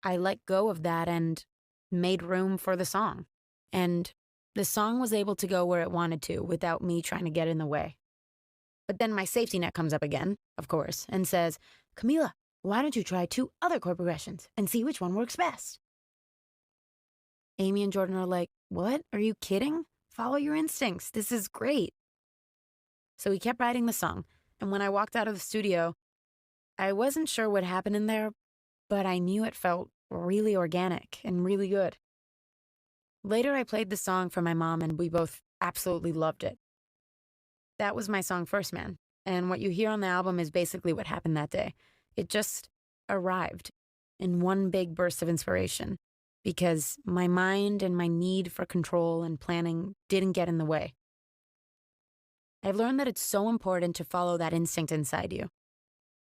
S1: I let go of that and made room for the song. And the song was able to go where it wanted to without me trying to get in the way. But then my safety net comes up again, of course, and says, Camila, why don't you try 2 other chord progressions and see which one works best? Amy and Jordan are like, what? Are you kidding? Follow your instincts. This is great. So we kept writing the song. And when I walked out of the studio, I wasn't sure what happened in there, but I knew it felt really organic and really good. Later, I played the song for my mom, and we both absolutely loved it. That was my song First Man, and what you hear on the album is basically what happened that day. It just arrived in one big burst of inspiration because my mind and my need for control and planning didn't get in the way. I've learned that it's so important to follow that instinct inside you.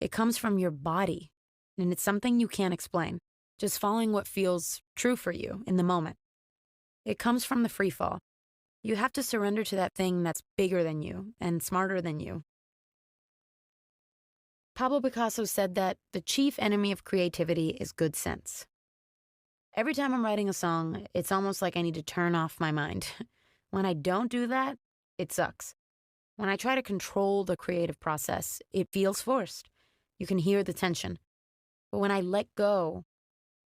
S1: It comes from your body, and it's something you can't explain, just following what feels true for you in the moment. It comes from the free fall. You have to surrender to that thing that's bigger than you and smarter than you. Pablo Picasso said that the chief enemy of creativity is good sense. Every time I'm writing a song, it's almost like I need to turn off my mind. When I don't do that, it sucks. When I try to control the creative process, it feels forced. You can hear the tension. But when I let go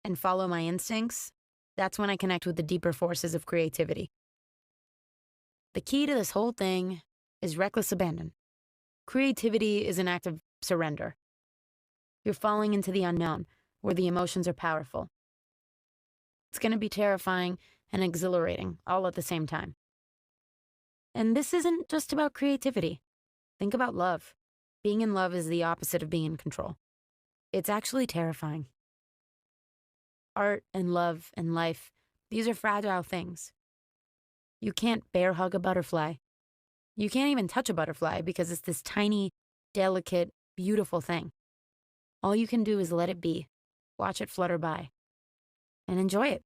S1: and follow my instincts, that's when I connect with the deeper forces of creativity. The key to this whole thing is reckless abandon. Creativity is an act of surrender. You're falling into the unknown, where the emotions are powerful. It's going to be terrifying and exhilarating, all at the same time. And this isn't just about creativity. Think about love. Being in love is the opposite of being in control. It's actually terrifying. Art and love and life, these are fragile things. You can't bear hug a butterfly. You can't even touch a butterfly because it's this tiny, delicate, beautiful thing. All you can do is let it be, watch it flutter by, and enjoy it.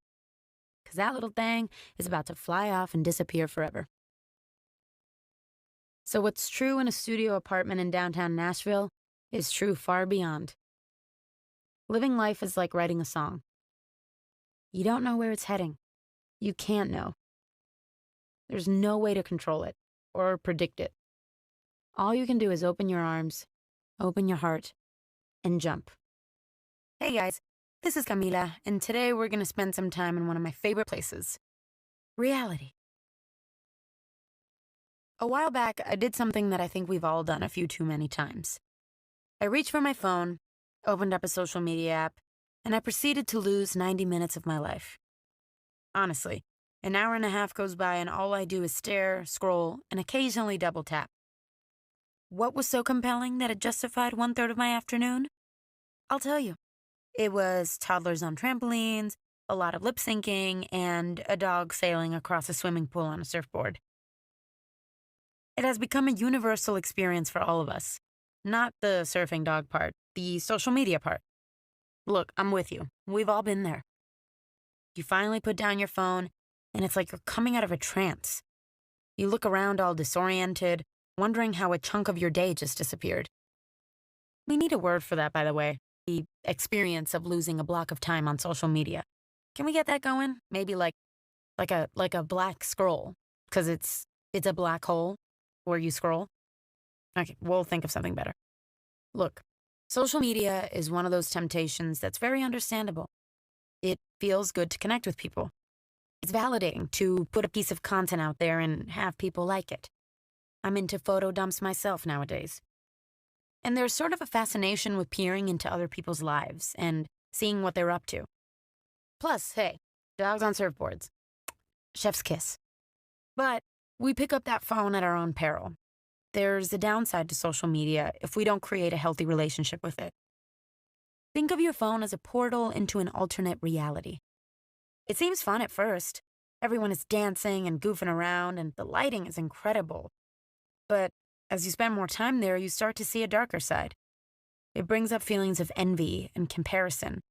S1: Because that little thing is about to fly off and disappear forever. So what's true in a studio apartment in downtown Nashville is true far beyond. Living life is like writing a song. You don't know where it's heading. You can't know. There's no way to control it or predict it. All you can do is open your arms, open your heart, and jump. Hey guys, this is Camila, and today we're going to spend some time in one of my favorite places, reality. A while back, I did something that I think we've all done a few too many times. I reached for my phone, opened up a social media app, and I proceeded to lose 90 minutes of my life. Honestly, an hour and a half goes by and all I do is stare, scroll, and occasionally double tap. What was so compelling that it justified 1/3 of my afternoon? I'll tell you. It was toddlers on trampolines, a lot of lip syncing, and a dog sailing across a swimming pool on a surfboard. It has become a universal experience for all of us. Not the surfing dog part, the social media part. Look, I'm with you. We've all been there. You finally put down your phone, and it's like you're coming out of a trance. You look around all disoriented, wondering how a chunk of your day just disappeared. We need a word for that, by the way. The experience of losing a block of time on social media. Can we get that going? Maybe like a black scroll, because it's a black hole where you scroll. Okay, we'll think of something better. Look, social media is one of those temptations that's very understandable. It feels good to connect with people. It's validating to put a piece of content out there and have people like it. I'm into photo dumps myself nowadays. And there's sort of a fascination with peering into other people's lives and seeing what they're up to. Plus, hey, dogs on surfboards. Chef's kiss. But we pick up that phone at our own peril. There's a downside to social media if we don't create a healthy relationship with it. Think of your phone as a portal into an alternate reality. It seems fun at first. Everyone is dancing and goofing around, and the lighting is incredible. But as you spend more time there, you start to see a darker side. It brings up feelings of envy and comparison.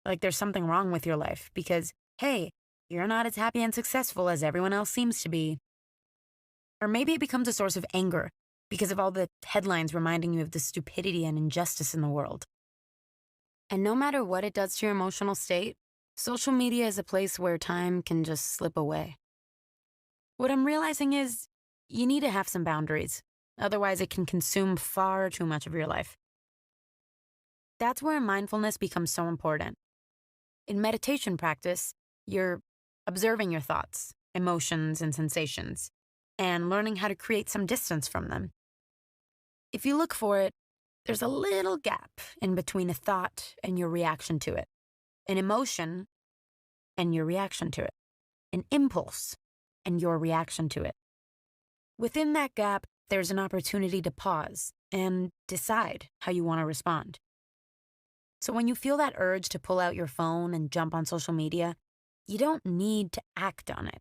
S1: Like there's something wrong with your life because, hey, you're not as happy and successful as everyone else seems to be. Or maybe it becomes a source of anger because of all the headlines reminding you of the stupidity and injustice in the world. And no matter what it does to your emotional state, social media is a place where time can just slip away. What I'm realizing is you need to have some boundaries. Otherwise, it can consume far too much of your life. That's where mindfulness becomes so important. In meditation practice, you're observing your thoughts, emotions, and sensations, and learning how to create some distance from them. If you look for it, there's a little gap in between a thought and your reaction to it, an emotion and your reaction to it, an impulse and your reaction to it. Within that gap, there's an opportunity to pause and decide how you want to respond. So when you feel that urge to pull out your phone and jump on social media, you don't need to act on it.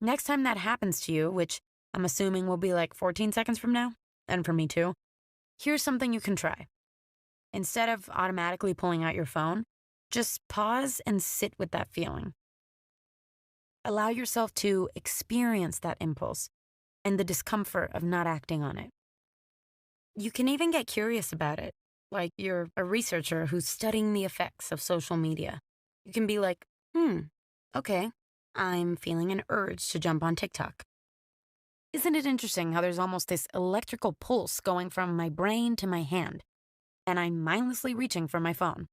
S1: Next time that happens to you, which I'm assuming will be like 14 seconds from now, and for me too, here's something you can try. Instead of automatically pulling out your phone, just pause and sit with that feeling. Allow yourself to experience that impulse and the discomfort of not acting on it. You can even get curious about it, like you're a researcher who's studying the effects of social media. You can be like, okay, I'm feeling an urge to jump on TikTok. Isn't it interesting how there's almost this electrical pulse going from my brain to my hand, and I'm mindlessly reaching for my phone?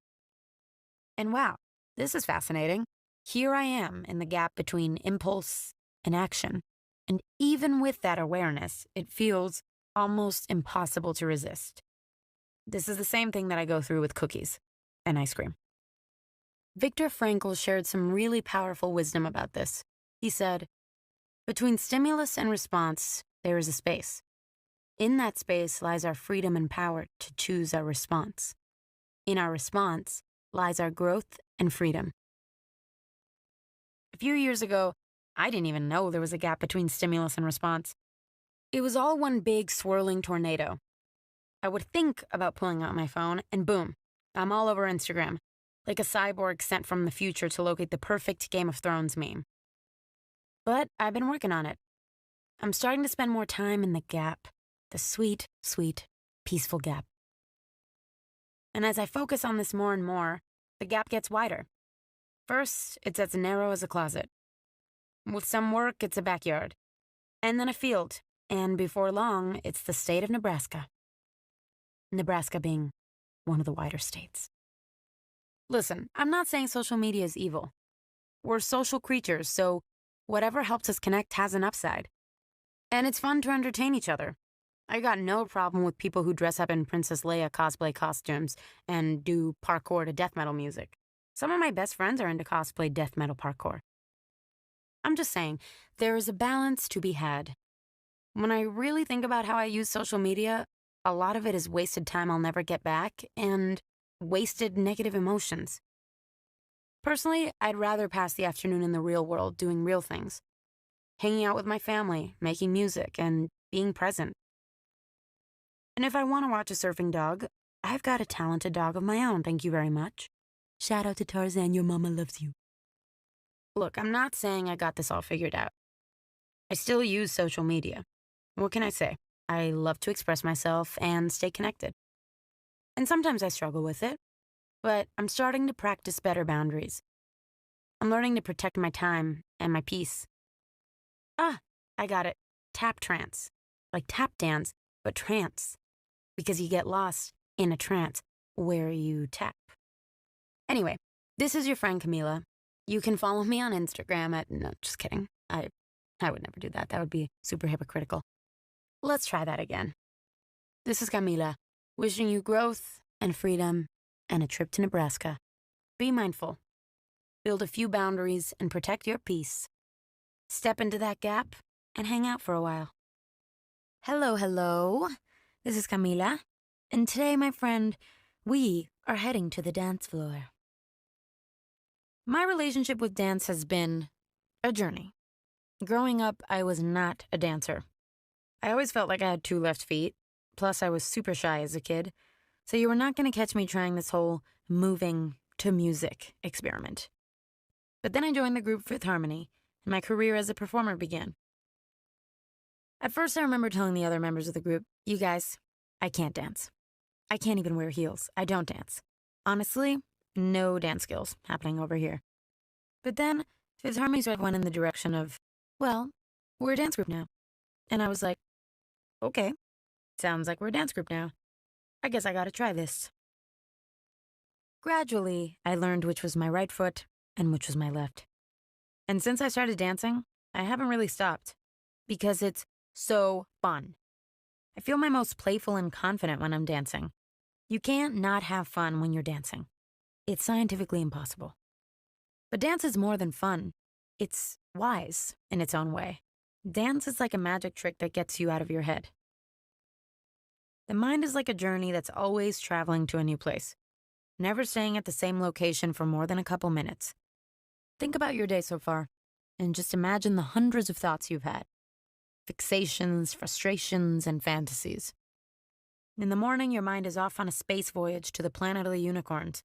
S1: And wow, this is fascinating. Here I am in the gap between impulse and action. And even with that awareness, it feels almost impossible to resist. This is the same thing that I go through with cookies and ice cream. Viktor Frankl shared some really powerful wisdom about this. He said, "Between stimulus and response, there is a space. In that space lies our freedom and power to choose our response. In our response lies our growth and freedom." A few years ago, I didn't even know there was a gap between stimulus and response. It was all one big swirling tornado. I would think about pulling out my phone, and boom, I'm all over Instagram, like a cyborg sent from the future to locate the perfect Game of Thrones meme. But I've been working on it. I'm starting to spend more time in the gap, the sweet, sweet, peaceful gap. And as I focus on this more and more, the gap gets wider. First, it's as narrow as a closet. With some work, it's a backyard. And then a field. And before long, it's the state of Nebraska. Nebraska being one of the wider states. Listen, I'm not saying social media is evil. We're social creatures, so whatever helps us connect has an upside. And it's fun to entertain each other. I got no problem with people who dress up in Princess Leia cosplay costumes and do parkour to death metal music. Some of my best friends are into cosplay death metal parkour. I'm just saying, there is a balance to be had. When I really think about how I use social media, a lot of it is wasted time I'll never get back and wasted negative emotions. Personally, I'd rather pass the afternoon in the real world doing real things. Hanging out with my family, making music, and being present. And if I want to watch a surfing dog, I've got a talented dog of my own, thank you very much. Shout out to Tarzan, your mama loves you. Look, I'm not saying I got this all figured out. I still use social media. What can I say? I love to express myself and stay connected. And sometimes I struggle with it, but I'm starting to practice better boundaries. I'm learning to protect my time and my peace. I got it. Tap trance. Like tap dance, but trance. Because you get lost in a trance where you tap. Anyway, this is your friend Camila. You can follow me on Instagram at, no, just kidding. I would never do that. That would be super hypocritical. Let's try that again. This is Camila, wishing you growth and freedom and a trip to Nebraska. Be mindful. Build a few boundaries and protect your peace. Step into that gap and hang out for a while. Hello, hello. This is Camila. And today, my friend, we are heading to the dance floor. My relationship with dance has been a journey. Growing up, I was not a dancer. I always felt like I had 2 left feet. Plus, I was super shy as a kid. So you were not going to catch me trying this whole moving to music experiment. But then I joined the group Fifth Harmony, and my career as a performer began. At first, I remember telling the other members of the group, you guys, I can't dance. I can't even wear heels. I don't dance. Honestly, no dance skills happening over here. But then, Fifth Harmony sort of went in the direction of, well, we're a dance group now. And I was like, okay, sounds like we're a dance group now. I guess I gotta try this. Gradually, I learned which was my right foot and which was my left. And since I started dancing, I haven't really stopped. Because it's so fun. I feel my most playful and confident when I'm dancing. You can't not have fun when you're dancing. It's scientifically impossible. But dance is more than fun. It's wise in its own way. Dance is like a magic trick that gets you out of your head. The mind is like a journey that's always traveling to a new place, never staying at the same location for more than a couple minutes. Think about your day so far, and just imagine the hundreds of thoughts you've had. Fixations, frustrations, and fantasies. In the morning, your mind is off on a space voyage to the planet of the unicorns.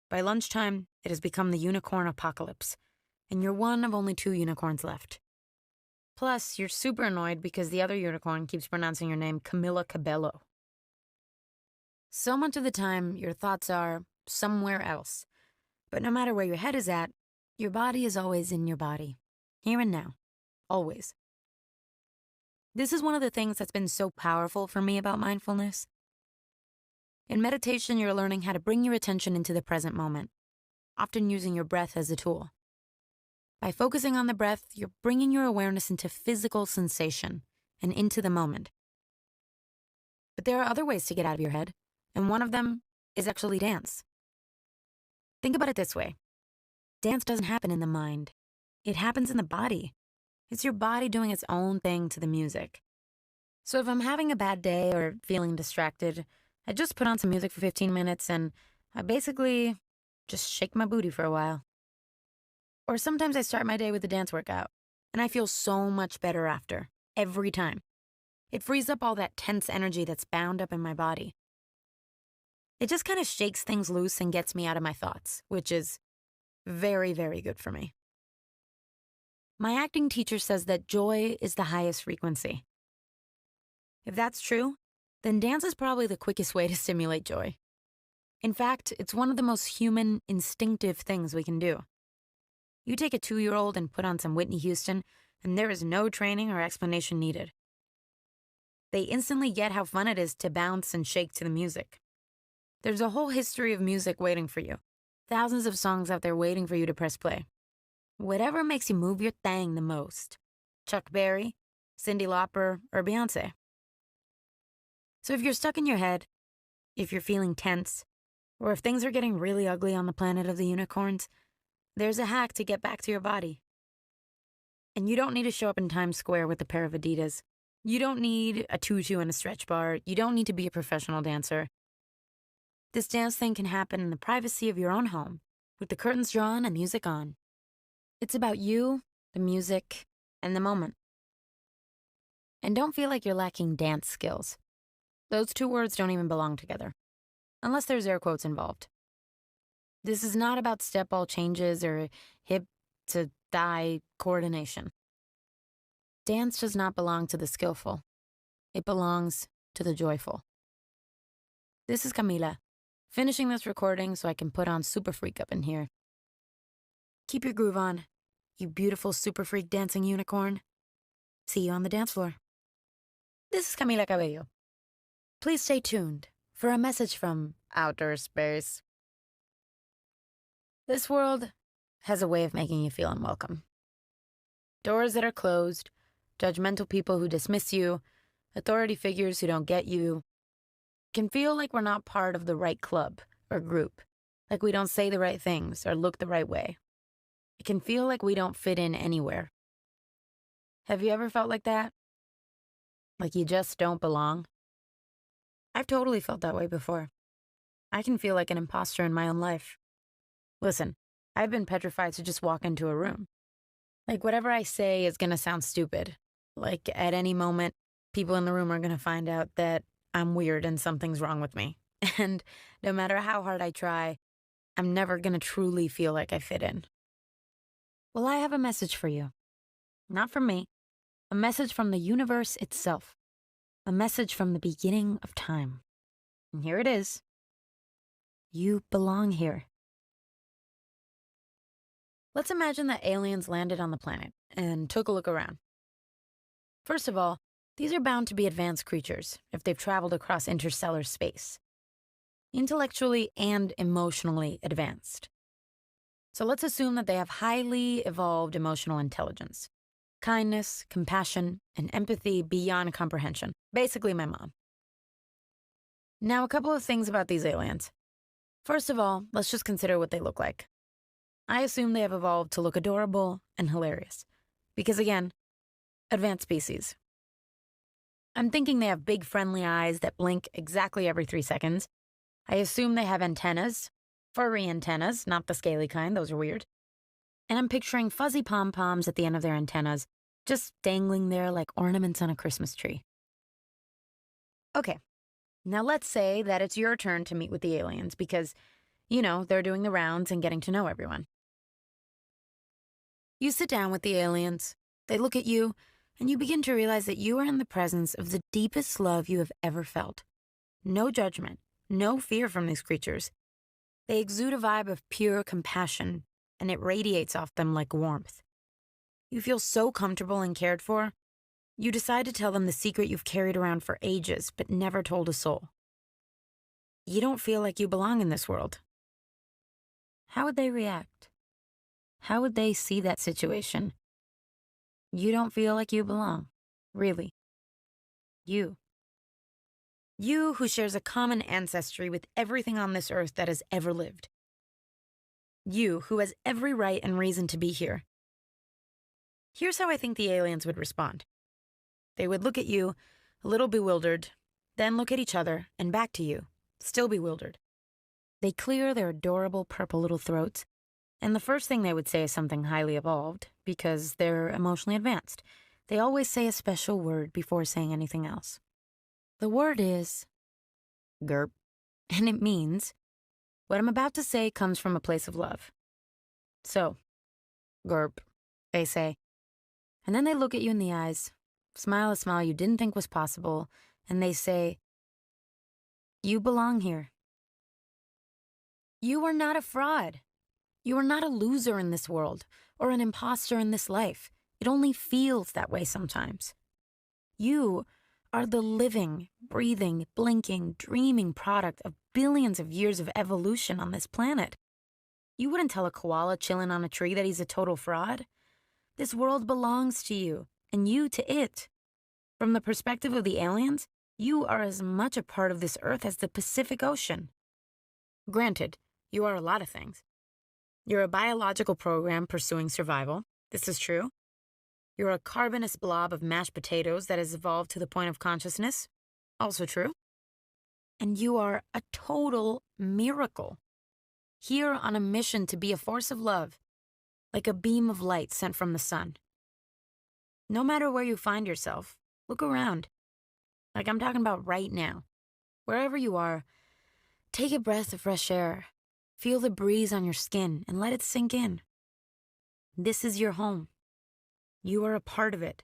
S1: By lunchtime, it has become the unicorn apocalypse, and you're one of only 2 unicorns left. Plus, you're super annoyed because the other unicorn keeps pronouncing your name Camila Cabello. So much of the time, your thoughts are somewhere else. But no matter where your head is at, your body is always in your body. Here and now. Always. This is one of the things that's been so powerful for me about mindfulness. In meditation, you're learning how to bring your attention into the present moment, often using your breath as a tool. By focusing on the breath, you're bringing your awareness into physical sensation and into the moment. But there are other ways to get out of your head, and one of them is actually dance. Think about it this way. Dance doesn't happen in the mind. It happens in the body. It's your body doing its own thing to the music. So if I'm having a bad day or feeling distracted, I just put on some music for 15 minutes and I basically just shake my booty for a while. Or sometimes I start my day with a dance workout, and I feel so much better after, every time. It frees up all that tense energy that's bound up in my body. It just kind of shakes things loose and gets me out of my thoughts, which is very, very good for me. My acting teacher says that joy is the highest frequency. If that's true, then dance is probably the quickest way to stimulate joy. In fact, it's one of the most human, instinctive things we can do. You take a 2-year-old and put on some Whitney Houston, and there is no training or explanation needed. They instantly get how fun it is to bounce and shake to the music. There's a whole history of music waiting for you. Thousands of songs out there waiting for you to press play. Whatever makes you move your thing the most. Chuck Berry, Cyndi Lauper, or Beyonce. So if you're stuck in your head, if you're feeling tense, or if things are getting really ugly on the planet of the unicorns, there's a hack to get back to your body. And you don't need to show up in Times Square with a pair of Adidas. You don't need a tutu and a stretch bar. You don't need to be a professional dancer. This dance thing can happen in the privacy of your own home, with the curtains drawn and music on. It's about you, the music, and the moment. And don't feel like you're lacking dance skills. Those 2 words don't even belong together, unless there's air quotes involved. This is not about step ball changes or hip to thigh coordination. Dance does not belong to the skillful. It belongs to the joyful. This is Camila, finishing this recording so I can put on Super Freak up in here. Keep your groove on, you beautiful Super Freak dancing unicorn. See you on the dance floor. This is Camila Cabello. Please stay tuned for a message from outer space. This world has a way of making you feel unwelcome. Doors that are closed, judgmental people who dismiss you, authority figures who don't get you. It can feel like we're not part of the right club or group, like we don't say the right things or look the right way. It can feel like we don't fit in anywhere. Have you ever felt like that? Like you just don't belong? I've totally felt that way before. I can feel like an imposter in my own life. Listen, I've been petrified to just walk into a room. Like whatever I say is going to sound stupid. Like at any moment, people in the room are going to find out that I'm weird and something's wrong with me. And no matter how hard I try, I'm never going to truly feel like I fit in. Well, I have a message for you. Not from me. A message from the universe itself. A message from the beginning of time. And here it is. You belong here. Let's imagine that aliens landed on the planet and took a look around. First of all, these are bound to be advanced creatures if they've traveled across interstellar space. Intellectually and emotionally advanced. So let's assume that they have highly evolved emotional intelligence. Kindness, compassion, and empathy beyond comprehension. Basically my mom. Now, a couple of things about these aliens. First of all, let's just consider what they look like. I assume they have evolved to look adorable and hilarious. Because again, advanced species. I'm thinking they have big friendly eyes that blink exactly every 3 seconds. I assume they have antennas. Furry antennas, not the scaly kind, those are weird. And I'm picturing fuzzy pom-poms at the end of their antennas, just dangling there like ornaments on a Christmas tree. Okay, now let's say that it's your turn to meet with the aliens because, they're doing the rounds and getting to know everyone. You sit down with the aliens, they look at you, and you begin to realize that you are in the presence of the deepest love you have ever felt. No judgment, no fear from these creatures. They exude a vibe of pure compassion, and it radiates off them like warmth. You feel so comfortable and cared for, you decide to tell them the secret you've carried around for ages but never told a soul. You don't feel like you belong in this world. How would they react? How would they see that situation? You don't feel like you belong, really. You who shares a common ancestry with everything on this earth that has ever lived. You who has every right and reason to be here. Here's how I think the aliens would respond. They would look at you, a little bewildered, then look at each other and back to you, still bewildered. They clear their adorable purple little throats, and the first thing they would say is something highly evolved, because they're emotionally advanced. They always say a special word before saying anything else. The word is GURP, and it means, what I'm about to say comes from a place of love. So, GURP, they say. And then they look at you in the eyes, smile a smile you didn't think was possible, and they say, you belong here. You are not a fraud. You are not a loser in this world, or an imposter in this life. It only feels that way sometimes. You are the living, breathing, blinking, dreaming product of billions of years of evolution on this planet. You wouldn't tell a koala chilling on a tree that he's a total fraud. This world belongs to you, and you to it. From the perspective of the aliens, you are as much a part of this earth as the Pacific Ocean. Granted, you are a lot of things. You're a biological program pursuing survival. This is true. You're a carbonous blob of mashed potatoes that has evolved to the point of consciousness. Also true. And you are a total miracle. Here on a mission to be a force of love, like a beam of light sent from the sun. No matter where you find yourself, look around. Like I'm talking about right now. Wherever you are, take a breath of fresh air. Feel the breeze on your skin and let it sink in. This is your home. You are a part of it.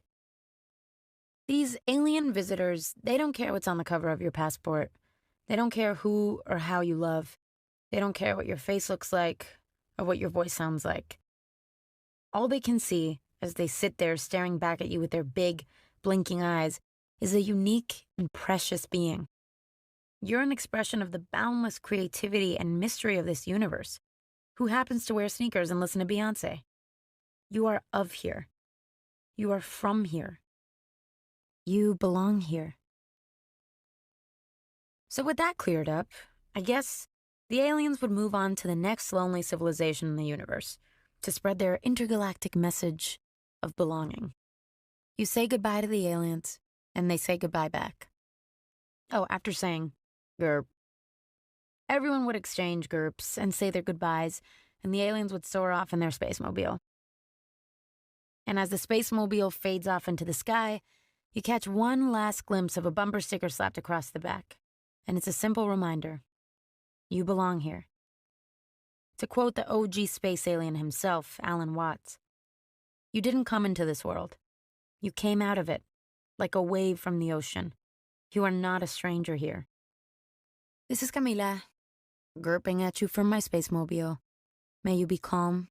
S1: These alien visitors, they don't care what's on the cover of your passport. They don't care who or how you love. They don't care what your face looks like or what your voice sounds like. All they can see as they sit there staring back at you with their big, blinking eyes is a unique and precious being. You're an expression of the boundless creativity and mystery of this universe, who happens to wear sneakers and listen to Beyonce. You are of here. You are from here. You belong here. So with that cleared up, I guess the aliens would move on to the next lonely civilization in the universe to spread their intergalactic message of belonging. You say goodbye to the aliens, and they say goodbye back. Oh, after saying "Gerp," everyone would exchange GURPS and say their goodbyes, and the aliens would soar off in their spacemobile. And as the spacemobile fades off into the sky, you catch one last glimpse of a bumper sticker slapped across the back. And it's a simple reminder. You belong here. To quote the OG space alien himself, Alan Watts, you didn't come into this world. You came out of it, like a wave from the ocean. You are not a stranger here. This is Camila, GURPing at you from my spacemobile. May you be calm.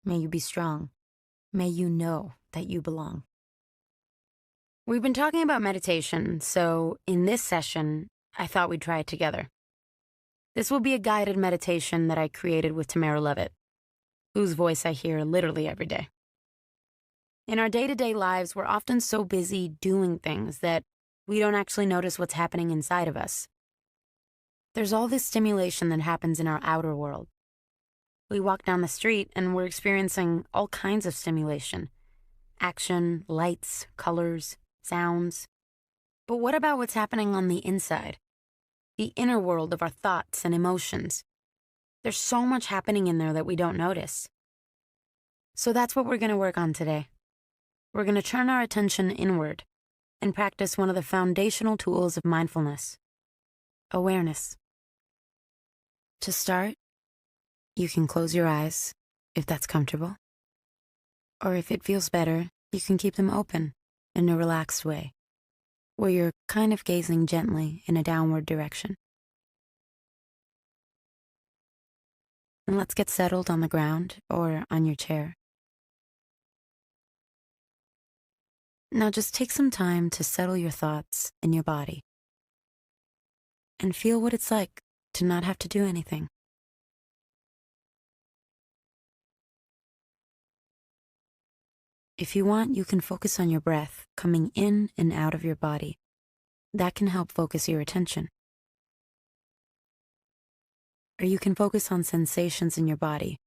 S1: May you be strong. May you know that you belong. We've been talking about meditation, so in this session, I thought we'd try it together. This will be a guided meditation that I created with Tamara Levitt, whose voice I hear literally every day. In our day-to-day lives, we're often so busy doing things that we don't actually notice what's happening inside of us. There's all this stimulation that happens in our outer world. We walk down the street and we're experiencing all kinds of stimulation. Action, lights, colors, sounds. But what about what's happening on the inside? The inner world of our thoughts and emotions. There's so much happening in there that we don't notice. So that's what we're going to work on today. We're going to turn our attention inward and practice one of the foundational tools of mindfulness: awareness. To start, you can close your eyes if that's comfortable. Or if it feels better, you can keep them open in a relaxed way, where you're kind of gazing gently in a downward direction. And let's get settled on the ground or on your chair. Now just take some time to settle your thoughts in your body and feel what it's like to not have to do anything. If you want, you can focus on your breath coming in and out of your body. That can help focus your attention. Or you can focus on sensations in your body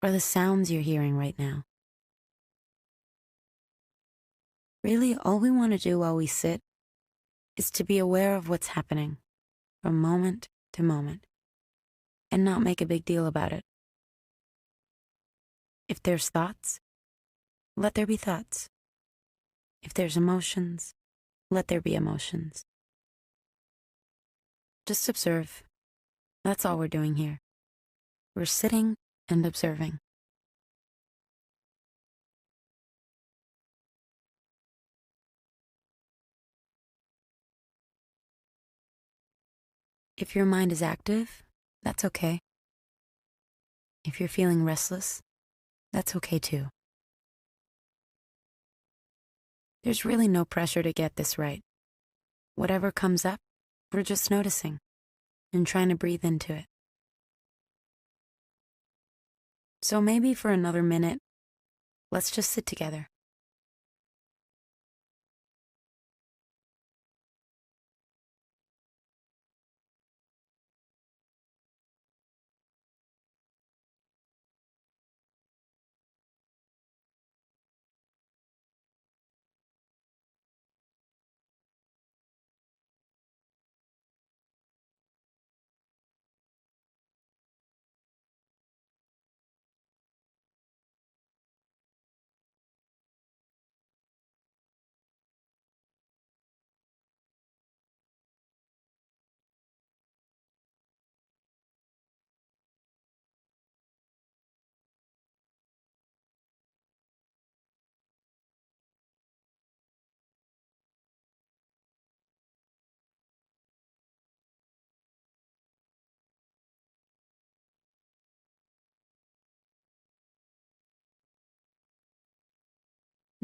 S1: or the sounds you're hearing right now. Really, all we want to do while we sit is to be aware of what's happening from moment to moment and not make a big deal about it. If there's thoughts, let there be thoughts. If there's emotions, let there be emotions. Just observe. That's all we're doing here. We're sitting and observing. If your mind is active, that's okay. If you're feeling restless, that's okay too. There's really no pressure to get this right. Whatever comes up, we're just noticing and trying to breathe into it. So maybe for another minute, let's just sit together.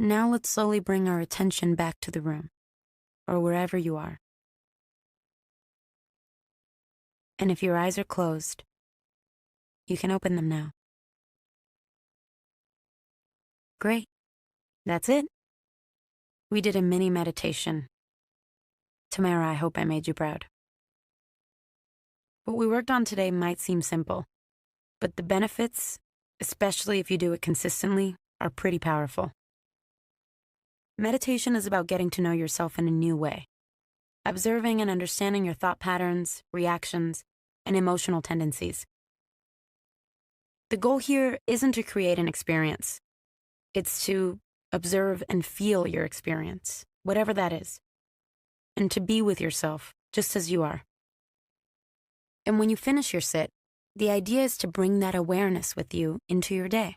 S1: Now let's slowly bring our attention back to the room, or wherever you are. And if your eyes are closed, You can open them now. Great. That's it. We did a mini meditation. Tamara, I hope I made you proud. What we worked on today might seem simple, but the benefits, especially if you do it consistently, are pretty powerful. Meditation is about getting to know yourself in a new way, observing and understanding your thought patterns, reactions, and emotional tendencies. The goal here isn't to create an experience. It's to observe and feel your experience, whatever that is, and to be with yourself just as you are. And when you finish your sit, the idea is to bring that awareness with you into your day,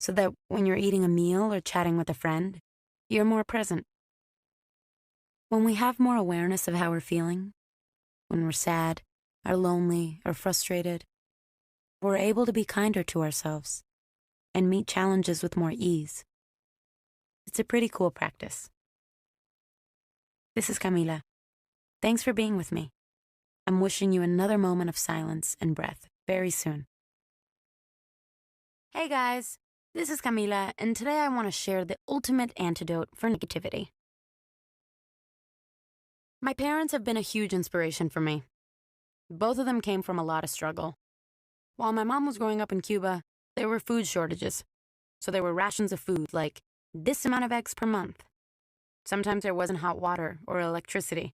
S1: so that when you're eating a meal or chatting with a friend, you're more present. When we have more awareness of how we're feeling, when we're sad, or lonely, or frustrated, we're able to be kinder to ourselves and meet challenges with more ease. It's a pretty cool practice. This is Camila. Thanks for being with me. I'm wishing you another moment of silence and breath very soon. Hey guys, this is Camila, and today I want to share the ultimate antidote for negativity. My parents have been a huge inspiration for me. Both of them came from a lot of struggle. While my mom was growing up in Cuba, there were food shortages. So there were rations of food, like this amount of eggs per month. Sometimes there wasn't hot water or electricity.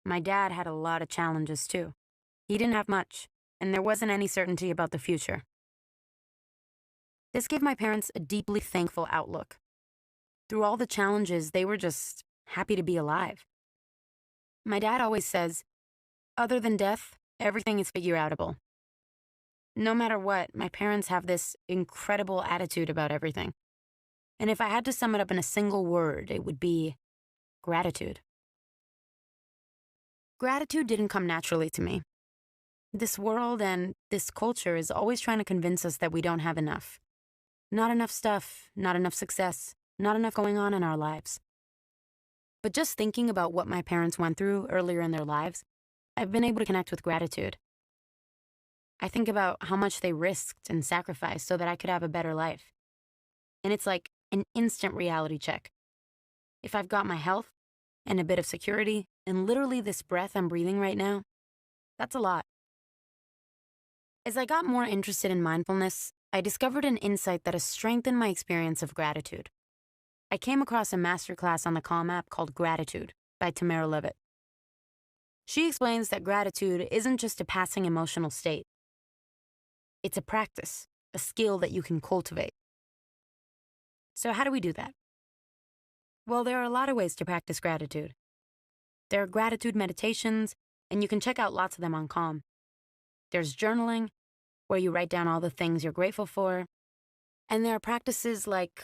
S1: My dad had a lot of challenges too. He didn't have much, and there wasn't any certainty about the future. This gave my parents a deeply thankful outlook. Through all the challenges, they were just happy to be alive. My dad always says, other than death, everything is figure-outable. No matter what, my parents have this incredible attitude about everything. And if I had to sum it up in a single word, it would be gratitude. Gratitude didn't come naturally to me. This world and this culture is always trying to convince us that we don't have enough. Not enough stuff, not enough success, not enough going on in our lives. But just thinking about what my parents went through earlier in their lives, I've been able to connect with gratitude. I think about how much they risked and sacrificed so that I could have a better life. And it's like an instant reality check. If I've got my health and a bit of security and literally this breath I'm breathing right now, that's a lot. As I got more interested in mindfulness, I discovered an insight that has strengthened my experience of gratitude. I came across a masterclass on the Calm app called Gratitude by Tamara. She explains that gratitude isn't just a passing emotional state. It's a practice, a skill that you can cultivate. So how do we do that? Well, there are a lot of ways to practice gratitude. There are gratitude meditations, and you can check out lots of them on Calm. There's journaling, where you write down all the things you're grateful for. And there are practices like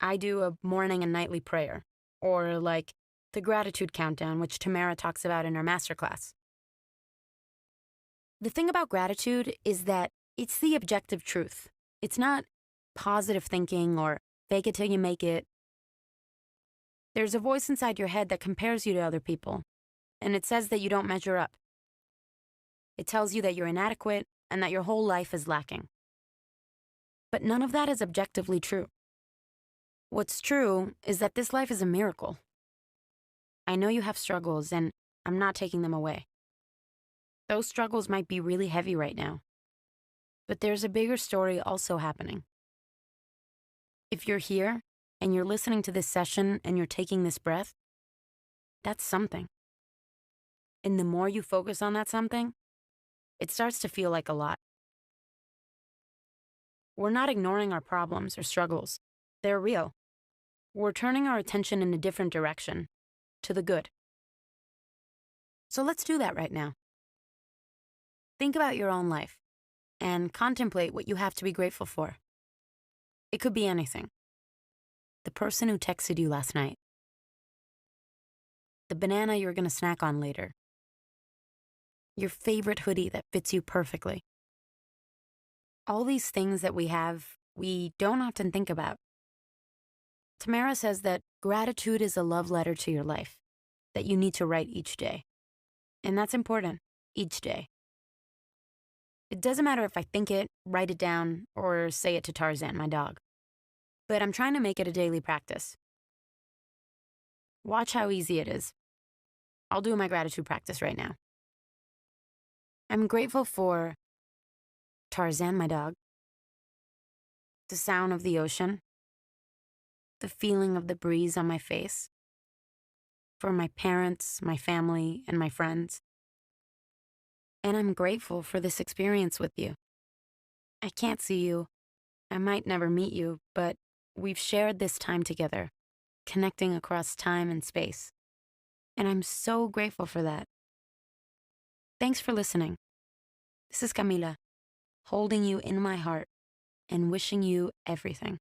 S1: I do a morning and nightly prayer, or like the gratitude countdown, which Tamara talks about in her masterclass. The thing about gratitude is that it's the objective truth. It's not positive thinking or fake it till you make it. There's a voice inside your head that compares you to other people, and it says that you don't measure up. It tells you that you're inadequate and that your whole life is lacking. But none of that is objectively true. What's true is that this life is a miracle. I know you have struggles, and I'm not taking them away. Those struggles might be really heavy right now. But there's a bigger story also happening. If you're here, and you're listening to this session, and you're taking this breath, that's something. And the more you focus on that something, it starts to feel like a lot. We're not ignoring our problems or struggles. They're real. We're turning our attention in a different direction, to the good. So let's do that right now. Think about your own life and contemplate what you have to be grateful for. It could be anything. The person who texted you last night. The banana you're going to snack on later. Your favorite hoodie that fits you perfectly. All these things that we have, we don't often think about. Tamara says that gratitude is a love letter to your life that you need to write each day. And that's important, each day. It doesn't matter if I think it, write it down, or say it to Tarzan, my dog. But I'm trying to make it a daily practice. Watch how easy it is. I'll do my gratitude practice right now. I'm grateful for Tarzan, my dog, the sound of the ocean, the feeling of the breeze on my face, for my parents, my family, and my friends. And I'm grateful for this experience with you. I can't see you. I might never meet you, but we've shared this time together, connecting across time and space. And I'm so grateful for that. Thanks for listening. This is Camila, holding you in my heart and wishing you everything.